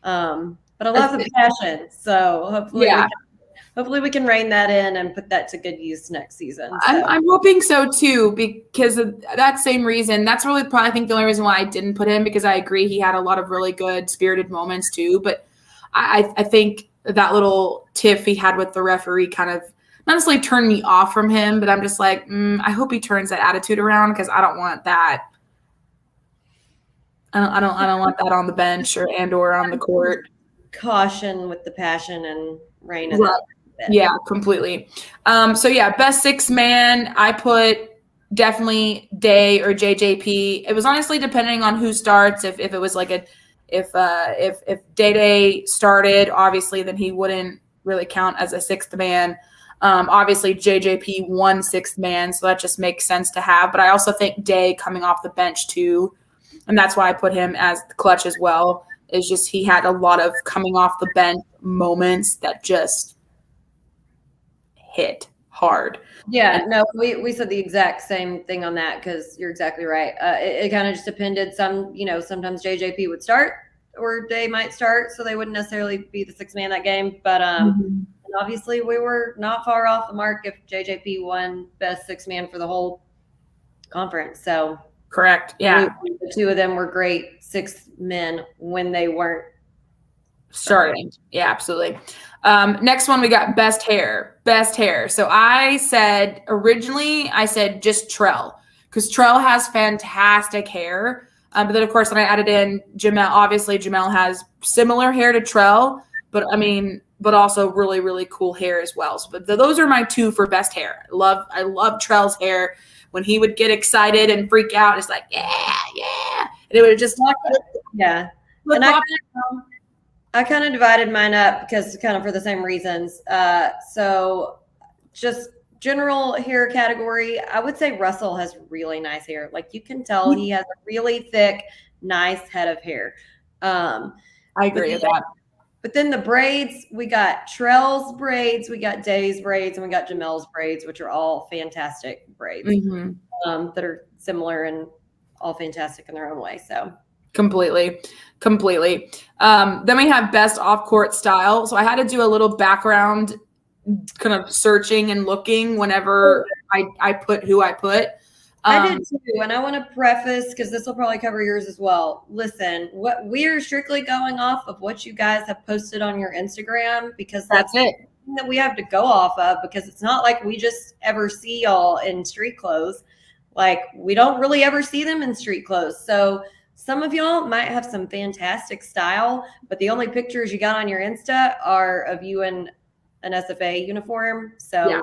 But I love the passion, so hopefully we can rein that in and put that to good use next season. So. I'm hoping so too, because of that same reason. That's really probably, I think, the only reason why I didn't put him, because I agree he had a lot of really good spirited moments too. But I think that little tiff he had with the referee kind of not necessarily turned me off from him, but I'm just like, I hope he turns that attitude around, because I don't want that. I don't want that on the bench or on the court. Caution with the passion and rein it up. Yeah, completely. Best six man, I put definitely Day or JJP. It was honestly depending on who starts. If it was like if Day started, obviously then he wouldn't really count as a sixth man. Obviously JJP won sixth man, so that just makes sense to have. But I also think Day coming off the bench too, and that's why I put him as the clutch as well. Is just he had a lot of coming off the bench moments that just hit hard. Yeah, no, we said the exact same thing on that, because you're exactly right. It kind of just depended. Sometimes JJP would start or Day might start, so they wouldn't necessarily be the sixth man that game. But and obviously we were not far off the mark if JJP won best sixth man for the whole conference. So correct. Yeah. The two of them were great sixth men when they weren't starting. Yeah, absolutely. Next one, we got best hair. So I said just Trell, because Trell has fantastic hair. But then of course when I added in Jamel, obviously Jamel has similar hair to Trell, but also really, really cool hair as well. So those are my two for best hair. I love Trell's hair. When he would get excited and freak out, it's like, yeah. And it would just yeah. And I kind of divided mine up because kind of for the same reasons. So just general hair category, I would say Russell has really nice hair. Like you can tell he has a really thick, nice head of hair. I agree with that. But then the braids, we got Trell's braids, we got Day's braids, and we got Jamel's braids, which are all fantastic braids that are similar and all fantastic in their own way. So completely. Then we have best off-court style. So I had to do a little background kind of searching and looking whenever I put who I put. I did too, and I want to preface, because this will probably cover yours as well. Listen, what we are strictly going off of what you guys have posted on your Instagram, because that's it that we have to go off of, because it's not like we just ever see y'all in street clothes. Like we don't really ever see them in street clothes. So some of y'all might have some fantastic style, but the only pictures you got on your Insta are of you in an SFA uniform. So yeah.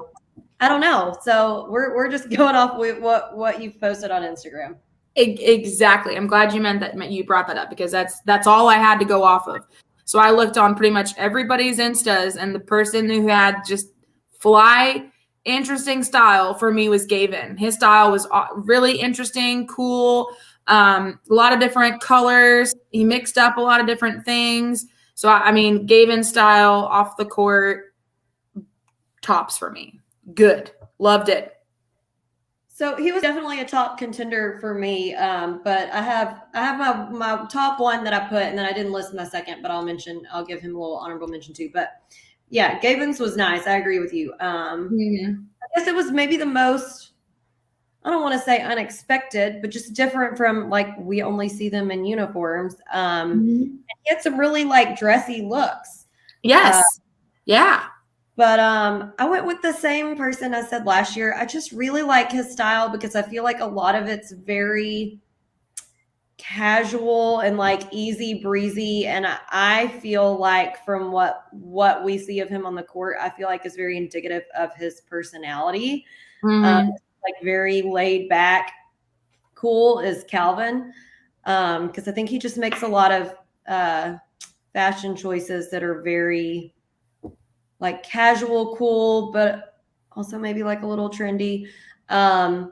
I don't know. So we're just going off with what you've posted on Instagram. Exactly. I'm glad you brought that up, because that's all I had to go off of. So I looked on pretty much everybody's Instas, and the person who had just fly interesting style for me was Gavin. His style was really interesting, cool. A lot of different colors. He mixed up a lot of different things. So Gavin's style off the court, tops for me. Good. Loved it. So he was definitely a top contender for me. But I have my top one that I put, and then I didn't list my second, but I'll give him a little honorable mention too. But yeah, Gavin's was nice. I agree with you. I guess it was maybe the most, I don't want to say unexpected, but just different from like we only see them in uniforms. He had some really like dressy looks. Yes. Yeah. But I went with the same person I said last year. I just really like his style, because I feel like a lot of it's very casual and like easy breezy. And I feel like from what we see of him on the court, I feel like is very indicative of his personality. Like very laid back, cool is Calvin. Because I think he just makes a lot of fashion choices that are very like casual, cool, but also maybe like a little trendy. And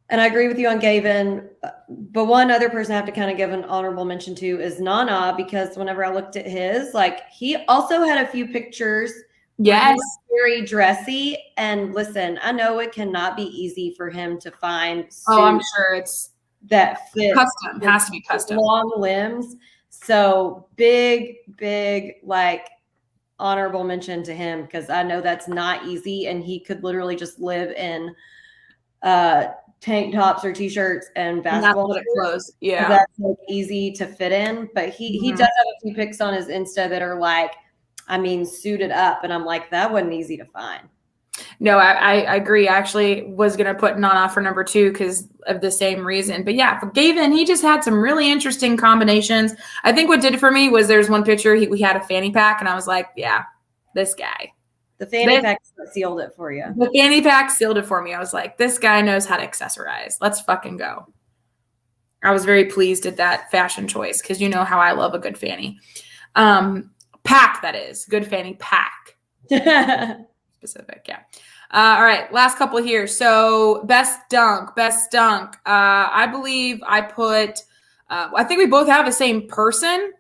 I agree with you on Gavin. But one other person I have to kind of give an honorable mention to is Nana, because whenever I looked at his, like he also had a few pictures Yes. Very dressy. And listen, I know it cannot be easy for him to find suits I'm sure it's that fit custom. Has to be custom. Long limbs. So big, like honorable mention to him, because I know that's not easy, and he could literally just live in tank tops or t-shirts and basketball clothes. Yeah, that's like easy to fit in. But he does have a few pics on his Insta that are like, I mean, suited up, and I'm like, that wasn't easy to find. No, I agree. I actually was going to put Nana for number 2 because of the same reason. But yeah, for Gavin, he just had some really interesting combinations. I think what did it for me was there's one picture, we had a fanny pack, and I was like, yeah, this guy. The fanny pack sealed it for you. The fanny pack sealed it for me. I was like, this guy knows how to accessorize. Let's fucking go. I was very pleased at that fashion choice because you know how I love a good fanny. Pack, that is. Good fanny pack. Specific, yeah. All right, last couple here. So best dunk. I believe I put, I think we both have the same person,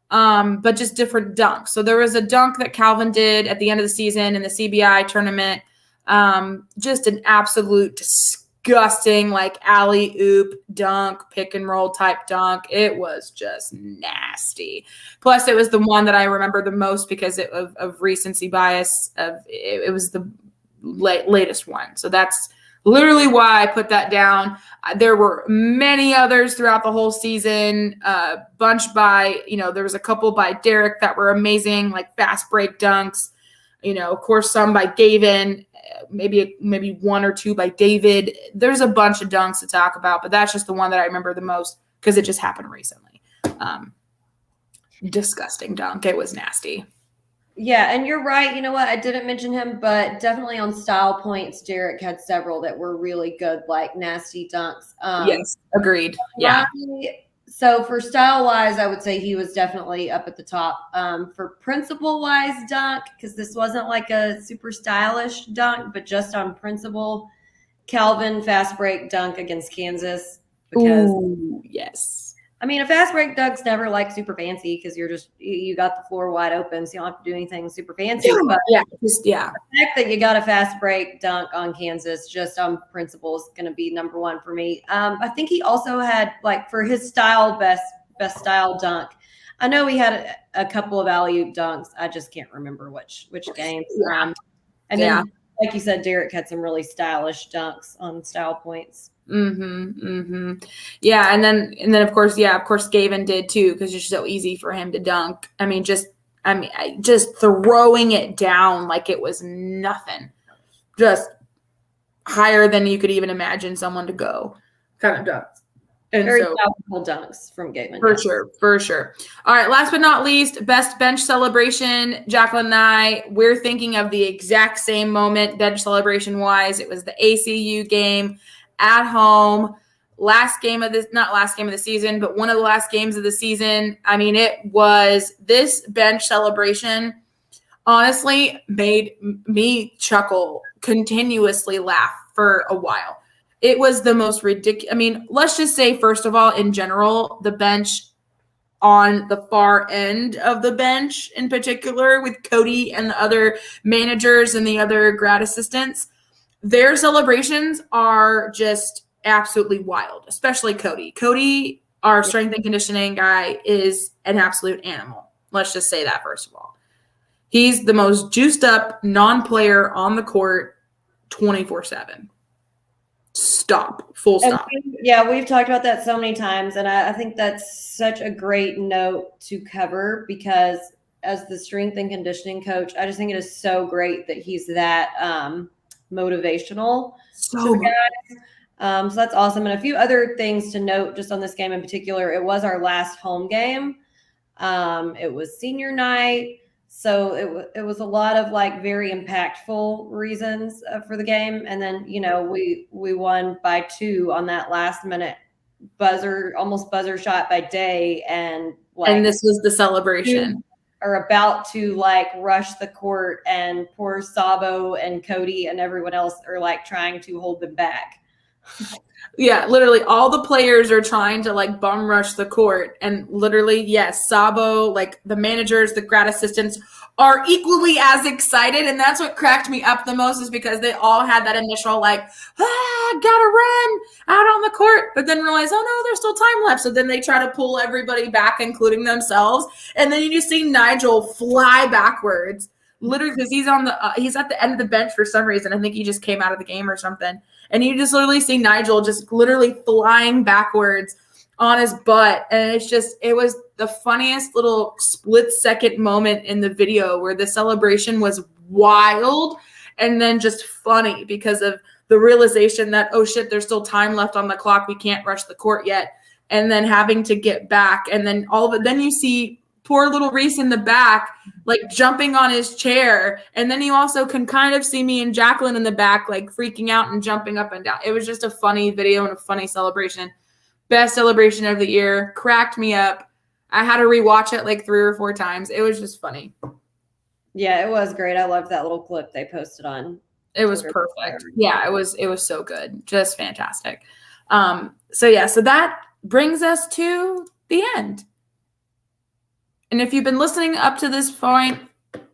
but just different dunks. So there was a dunk that Calvin did at the end of the season in the CBI tournament. Just an absolute disgusting, like alley-oop dunk, pick and roll type dunk. It was just nasty. Plus, it was the one that I remember the most because of recency bias. It was the latest one. So that's literally why I put that down. There were many others throughout the whole season. Bunch by, there was a couple by Derek that were amazing, like fast break dunks. Of course, some by Gavin, maybe one or two by David. There's a bunch of dunks to talk about, but that's just the one that I remember the most because it just happened recently. Disgusting dunk. It was nasty. Yeah, and you're right. You know what? I didn't mention him, but definitely on style points, Derek had several that were really good, like nasty dunks. Yes, agreed. Yeah. So for style-wise, I would say he was definitely up at the top. For principle-wise dunk, because this wasn't like a super stylish dunk, but just on principle, Calvin fast break dunk against Kansas. Because ooh, yes. I mean, a fast break dunk's never like super fancy because you got the floor wide open, so you don't have to do anything super fancy. But the fact that you got a fast break dunk on Kansas just on principle is going to be number one for me. I think he also had, like, for his style, best style dunk. I know he had a couple of alley-oop dunks. I just can't remember which games. And then, like you said, Derek had some really stylish dunks on style points. Yeah, and then of course, Gavin did too because it's so easy for him to dunk. I mean, just throwing it down like it was nothing, just higher than you could even imagine someone to go, kind of dunks. And very powerful dunks from Gavin. For sure. All right, last but not least, best bench celebration. Jacqueline and I, we're thinking of the exact same moment bench celebration wise. It was the ACU game at home, not last game of the season, but one of the last games of the season. I mean, it was this bench celebration honestly made me chuckle, continuously laugh for a while. It was the most ridiculous. I mean, let's just say, first of all, in general, the bench on the far end of the bench in particular with Cody and the other managers and the other grad assistants, their celebrations are just absolutely wild, especially Cody. Cody, our strength and conditioning guy, is an absolute animal. Let's just say that, first of all. He's the most juiced up non-player on the court 24/7. Full stop. We've talked about that so many times, and I think that's such a great note to cover because as the strength and conditioning coach, I just think it is so great that he's that motivational to the guys. So that's awesome. And a few other things to note just on this game in particular. It was our last home game. It was senior night. So it was a lot of like very impactful reasons for the game. And then, we won by 2 on that last minute almost buzzer shot by Day. And this was the celebration. Are about to like rush the court, and poor Sabo and Cody and everyone else are like trying to hold them back. Yeah, literally all the players are trying to like bum rush the court, and literally, yes, Sabo, like the managers, the grad assistants are equally as excited. And that's what cracked me up the most, is because they all had that initial gotta run out on the court, but then realize, oh no, there's still time left. So then they try to pull everybody back, including themselves. And then you just see Nigel fly backwards, literally, because he's on the he's at the end of the bench for some reason. I think he just came out of the game or something. And you just literally see Nigel just literally flying backwards on his butt. And it was the funniest little split-second moment in the video, where the celebration was wild and then just funny because of the realization that, oh shit, there's still time left on the clock. We can't rush the court yet. And then having to get back. And then then you see poor little Reese in the back, jumping on his chair. And then you also can kind of see me and Jacqueline in the back, freaking out and jumping up and down. It was just a funny video and a funny celebration. Best celebration of the year. Cracked me up. I had to rewatch it 3 or 4 times. It was just funny. Yeah, it was great. I loved that little clip they posted on. It was perfect. Yeah, it was so good. Just fantastic. So that brings us to the end. And if you've been listening up to this point,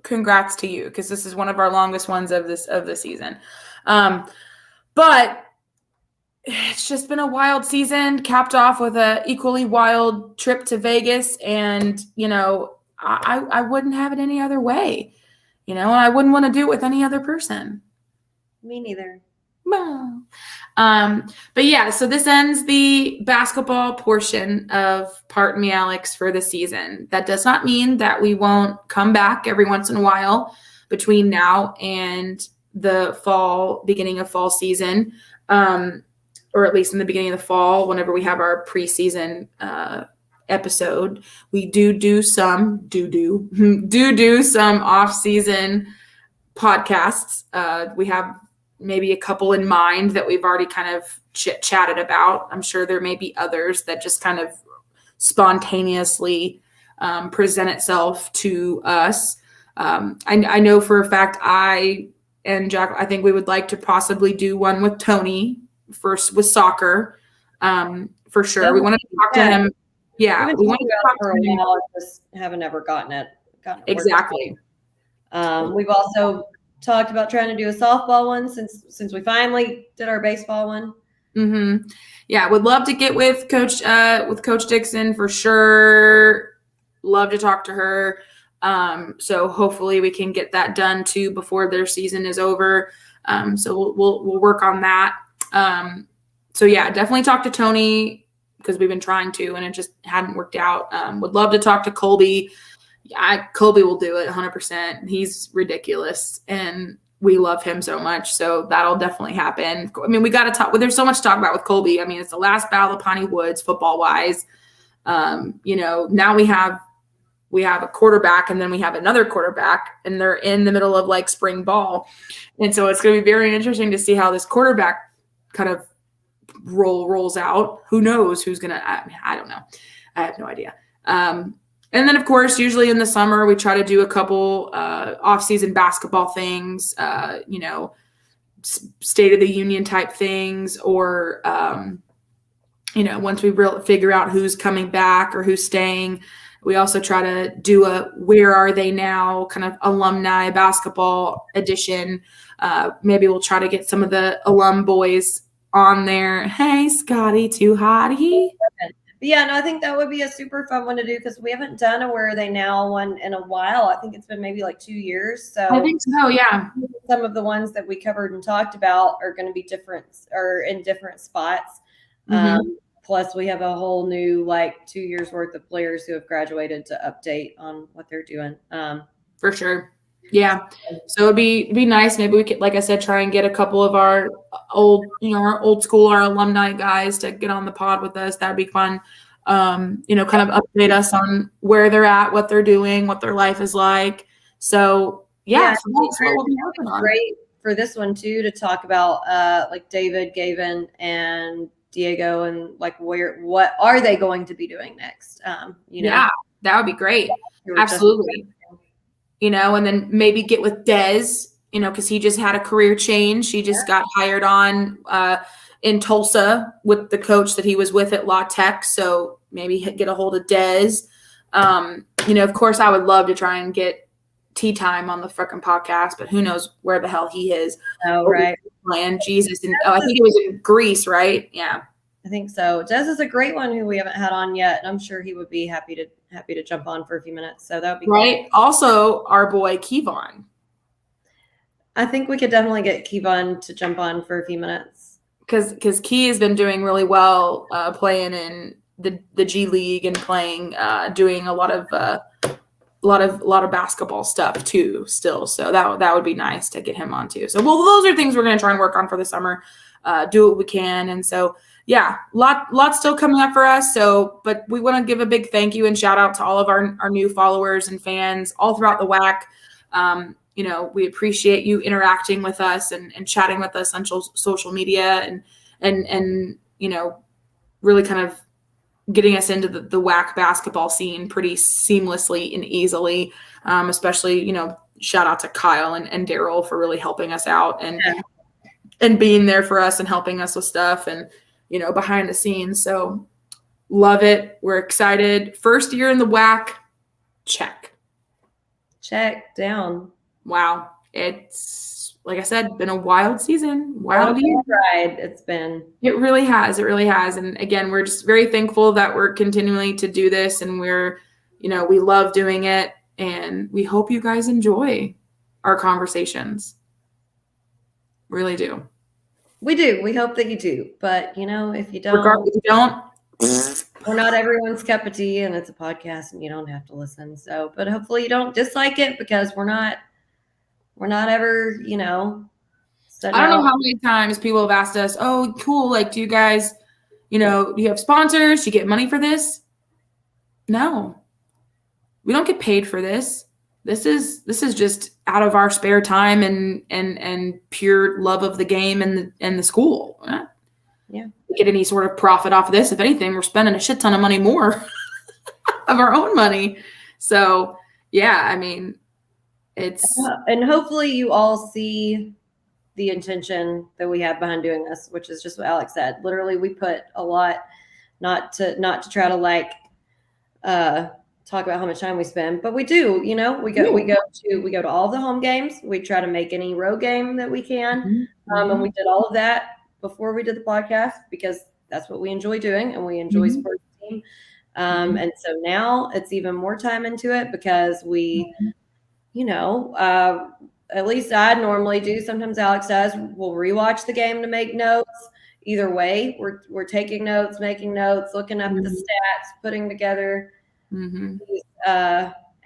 congrats to you, because this is one of our longest ones of the season. But it's just been a wild season, capped off with a equally wild trip to Vegas. And, I wouldn't have it any other way, and I wouldn't want to do it with any other person. Me neither. But yeah, so this ends the basketball portion of Part Me Alex for the season. That does not mean that we won't come back every once in a while between now and the beginning of fall season, or at least in the beginning of the fall, whenever we have our preseason episode. We do some off-season podcasts. We have maybe a couple in mind that we've already kind of chatted about. I'm sure there may be others that just kind of spontaneously present itself to us. I know for a fact I and Jack, I think we would like to possibly do one with Tony first with soccer, for sure. Yeah, we wanted to talk to him. Yeah, we wanted to talk for a while. Just haven't ever gotten it exactly. We've also talked about trying to do a softball one since we finally did our baseball one. Mm-hmm. Yeah, would love to get with Coach Dixon for sure. Love to talk to her. So hopefully we can get that done too before their season is over. So we'll work on that. So yeah, definitely talk to Tony because we've been trying to, and it just hadn't worked out. Would love to talk to Colby. Colby will do it 100%. He's ridiculous and we love him so much. So that'll definitely happen. I mean, we got to talk. There's so much to talk about with Colby. I mean, it's the last battle of Piney Woods football wise. Now we have a quarterback and then we have another quarterback and they're in the middle of spring ball. And so it's going to be very interesting to see how this quarterback kind of rolls out. Who knows who's going to, I don't know. I have no idea. And then, of course, usually in the summer, we try to do a couple off-season basketball things, State of the Union type things, or, once we figure out who's coming back or who's staying, we also try to do a Where Are They Now kind of alumni basketball edition. Maybe we'll try to get some of the alum boys on there. Hey, Scotty, too hotty. Yeah, no, I think that would be a super fun one to do because we haven't done a Where Are They Now one in a while. I think it's been maybe 2 years. So I think so, yeah. Some of the ones that we covered and talked about are going to be different or in different spots. Mm-hmm. Plus, we have a whole new 2 years worth of players who have graduated to update on what they're doing. For sure. Yeah. So it'd be nice. Maybe we could, like I said, try and get a couple of our old school, our alumni guys to get on the pod with us. That'd be fun. Kind of update us on where they're at, what they're doing, what their life is like. So yeah, so that's what we'll be working on. Great for this one too, to talk about David, Gavin, and Diego, and what are they going to be doing next? Yeah, that would be great. Absolutely. And then maybe get with Dez, because he just had a career change. He just got hired on in Tulsa with the coach that he was with at La Tech. So maybe get a hold of Dez. Of course, I would love to try and get tea time on the frickin' podcast, but who knows where the hell he is. Oh, right. Man, Jesus. And I think it was in Greece, right? Yeah. I think so. Des is a great one who we haven't had on yet, and I'm sure he would be happy to jump on for a few minutes. So that would be right. Cool. Also, our boy Kevon. I think we could definitely get Kevon to jump on for a few minutes because Key has been doing really well, playing in the G League and playing, doing a lot of basketball stuff too. Still, so that would be nice to get him on too. So, well, those are things we're going to try and work on for the summer. Do what we can, and so. Yeah, lot still coming up for us. So, but we want to give a big thank you and shout out to all of our new followers and fans all throughout the WAC. We appreciate you interacting with us and chatting with us on social media and really kind of getting us into the WAC basketball scene pretty seamlessly and easily. Especially, shout out to Kyle and Daryl for really helping us out and being there for us and helping us with stuff and behind the scenes. So love it. We're excited. First year in the WAC. Check down. Wow. It's, like I said, been a wild season. Wild ride it's been. It really has. It really has. And again, we're just very thankful that we're continuing to do this and we're, we love doing it and we hope you guys enjoy our conversations. Really do. We do. We hope that you do. But, if you don't, we're not everyone's cup of tea and it's a podcast and you don't have to listen. So, but hopefully you don't dislike it because we're not ever, I don't know how many times people have asked us, oh, cool. Like, do you guys, do you have sponsors? Do you get money for this? No, we don't get paid for this. This is just out of our spare time and pure love of the game and the school. Yeah. We get any sort of profit off of this. If anything, we're spending a shit ton of money more of our own money. So yeah, I mean, it's and hopefully you all see the intention that we have behind doing this, which is just what Alex said. Literally, we put a lot, not to try to talk about how much time we spend, but we do, we go to all the home games. We try to make any road game that we can. And we did all of that before we did the podcast because that's what we enjoy doing and we enjoy sports team. And so now it's even more time into it because we, at least I normally do. Sometimes Alex does. We'll rewatch the game to make notes. Either way, we're taking notes, making notes, looking up the stats, putting together these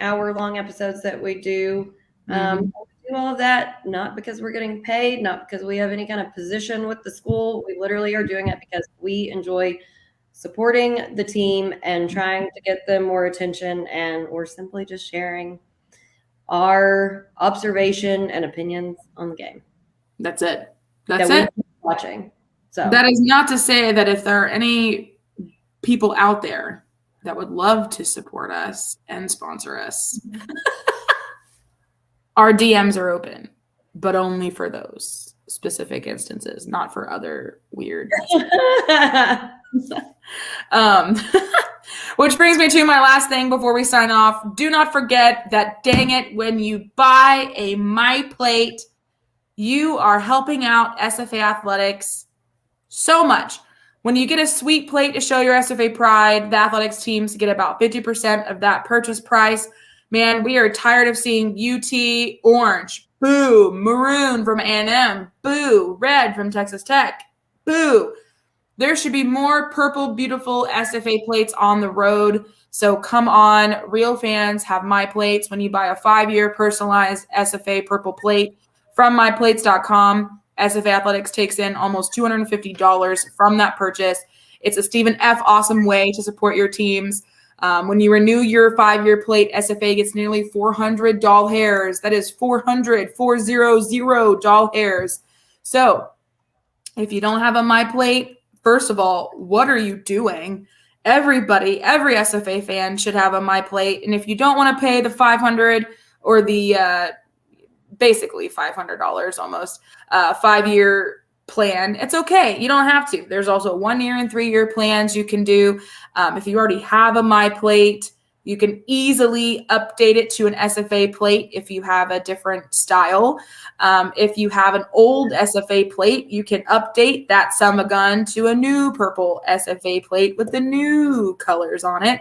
hour-long episodes that we do. We do all of that not because we're getting paid, not because we have any kind of position with the school. We literally are doing it because we enjoy supporting the team and trying to get them more attention, and we're simply just sharing our observation and opinions on the game. That's it. That's it. Watching. So that is not to say that if there are any people out there that would love to support us and sponsor us, our DMs are open, but only for those specific instances, not for other weird. Which brings me to my last thing before we sign off. Do not forget that, dang it, when you buy a MyPlate, you are helping out SFA Athletics so much. When you get a sweet plate to show your SFA pride, the athletics teams get about 50% of that purchase price. Man, we are tired of seeing UT orange, boo, maroon from A&M, boo, red from Texas Tech, boo. There should be more purple, beautiful SFA plates on the road. So come on, real fans have MyPlates. When you buy a 5-year personalized SFA purple plate from myplates.com, SFA Athletics takes in almost $250 from that purchase. It's a Stephen F. Awesome way to support your teams. When you renew your 5-year plate, SFA gets nearly 400 doll hairs. That is 400 doll hairs. So if you don't have a MyPlate, first of all, what are you doing? Everybody, every SFA fan should have a MyPlate. And if you don't want to pay the $500 or the basically $500 almost 5-year plan, it's okay. You don't have to. There's also 1-year and 3-year plans you can do. If you already have a MyPlate, You can easily update it to an SFA plate if you have a different style. If you have an old SFA plate, you can update that summer gun to a new purple SFA plate with the new colors on it.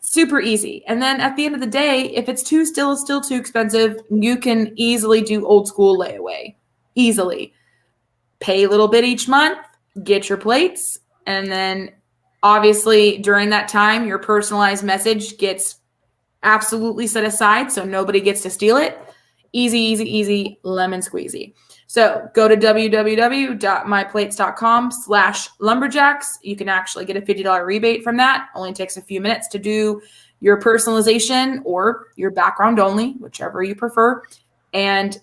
Super easy. And then at the end of the day, if it's still too expensive, you can easily do old school layaway. Easily. Pay a little bit each month, get your plates, and then obviously during that time, your personalized message gets absolutely set aside so nobody gets to steal it. Easy, easy, easy, lemon squeezy. So go to www.myplates.com/lumberjacks. You can actually get a $50 rebate from that. Only takes a few minutes to do your personalization or your background only, whichever you prefer, and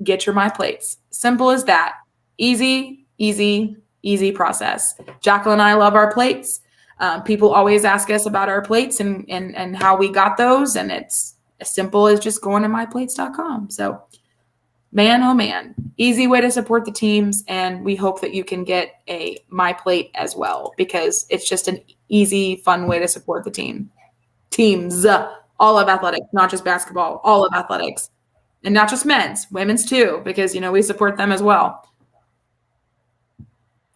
get your My Plates. Simple as that. Easy, easy, easy process. Jacqueline and I love our plates. People always ask us about our plates and how we got those, and it's as simple as just going to myplates.com. So, man, oh man, easy way to support the teams, and we hope that you can get a My Plate as well because it's just an easy, fun way to support the teams, all of athletics, not just basketball, all of athletics, and not just men's, women's too, because we support them as well.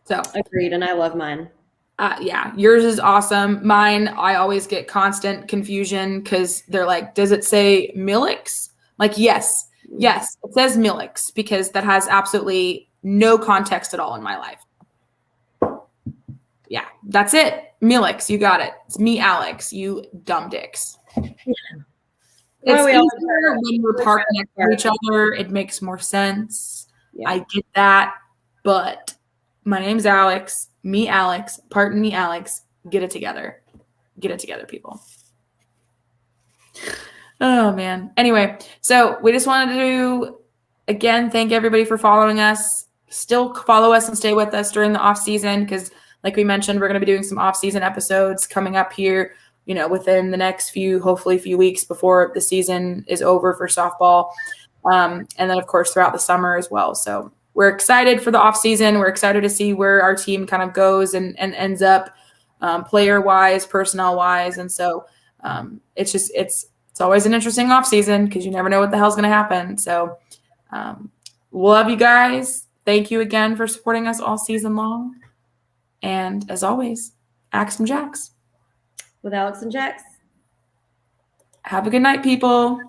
So agreed, and I love mine. Yeah, yours is awesome. Mine, I always get constant confusion because they're like, does it say Millix? Like, yes, it says Millix because that has absolutely no context at all in my life. Yeah, that's it. Millix, you got it. It's me, Alex, you dumb dicks. It's easier when we're parked next to each other. It makes more sense. Yeah. I get that, but my name's Alex. Me, Alex. Pardon me, Alex. Get it together. Get it together, people. Oh, man. Anyway, so we just wanted to, again, thank everybody for following us. Still follow us and stay with us during the off season because, like we mentioned, we're going to be doing some off season episodes coming up here, within the next few weeks before the season is over for softball. And then, of course, throughout the summer as well. So we're excited for the off season. We're excited to see where our team kind of goes and ends up player wise, personnel wise. And so it's always an interesting off season because you never know what the hell's going to happen. So love you guys. Thank you again for supporting us all season long. And as always, Axe and Jacks. With Alex and Jax. Have a good night, people.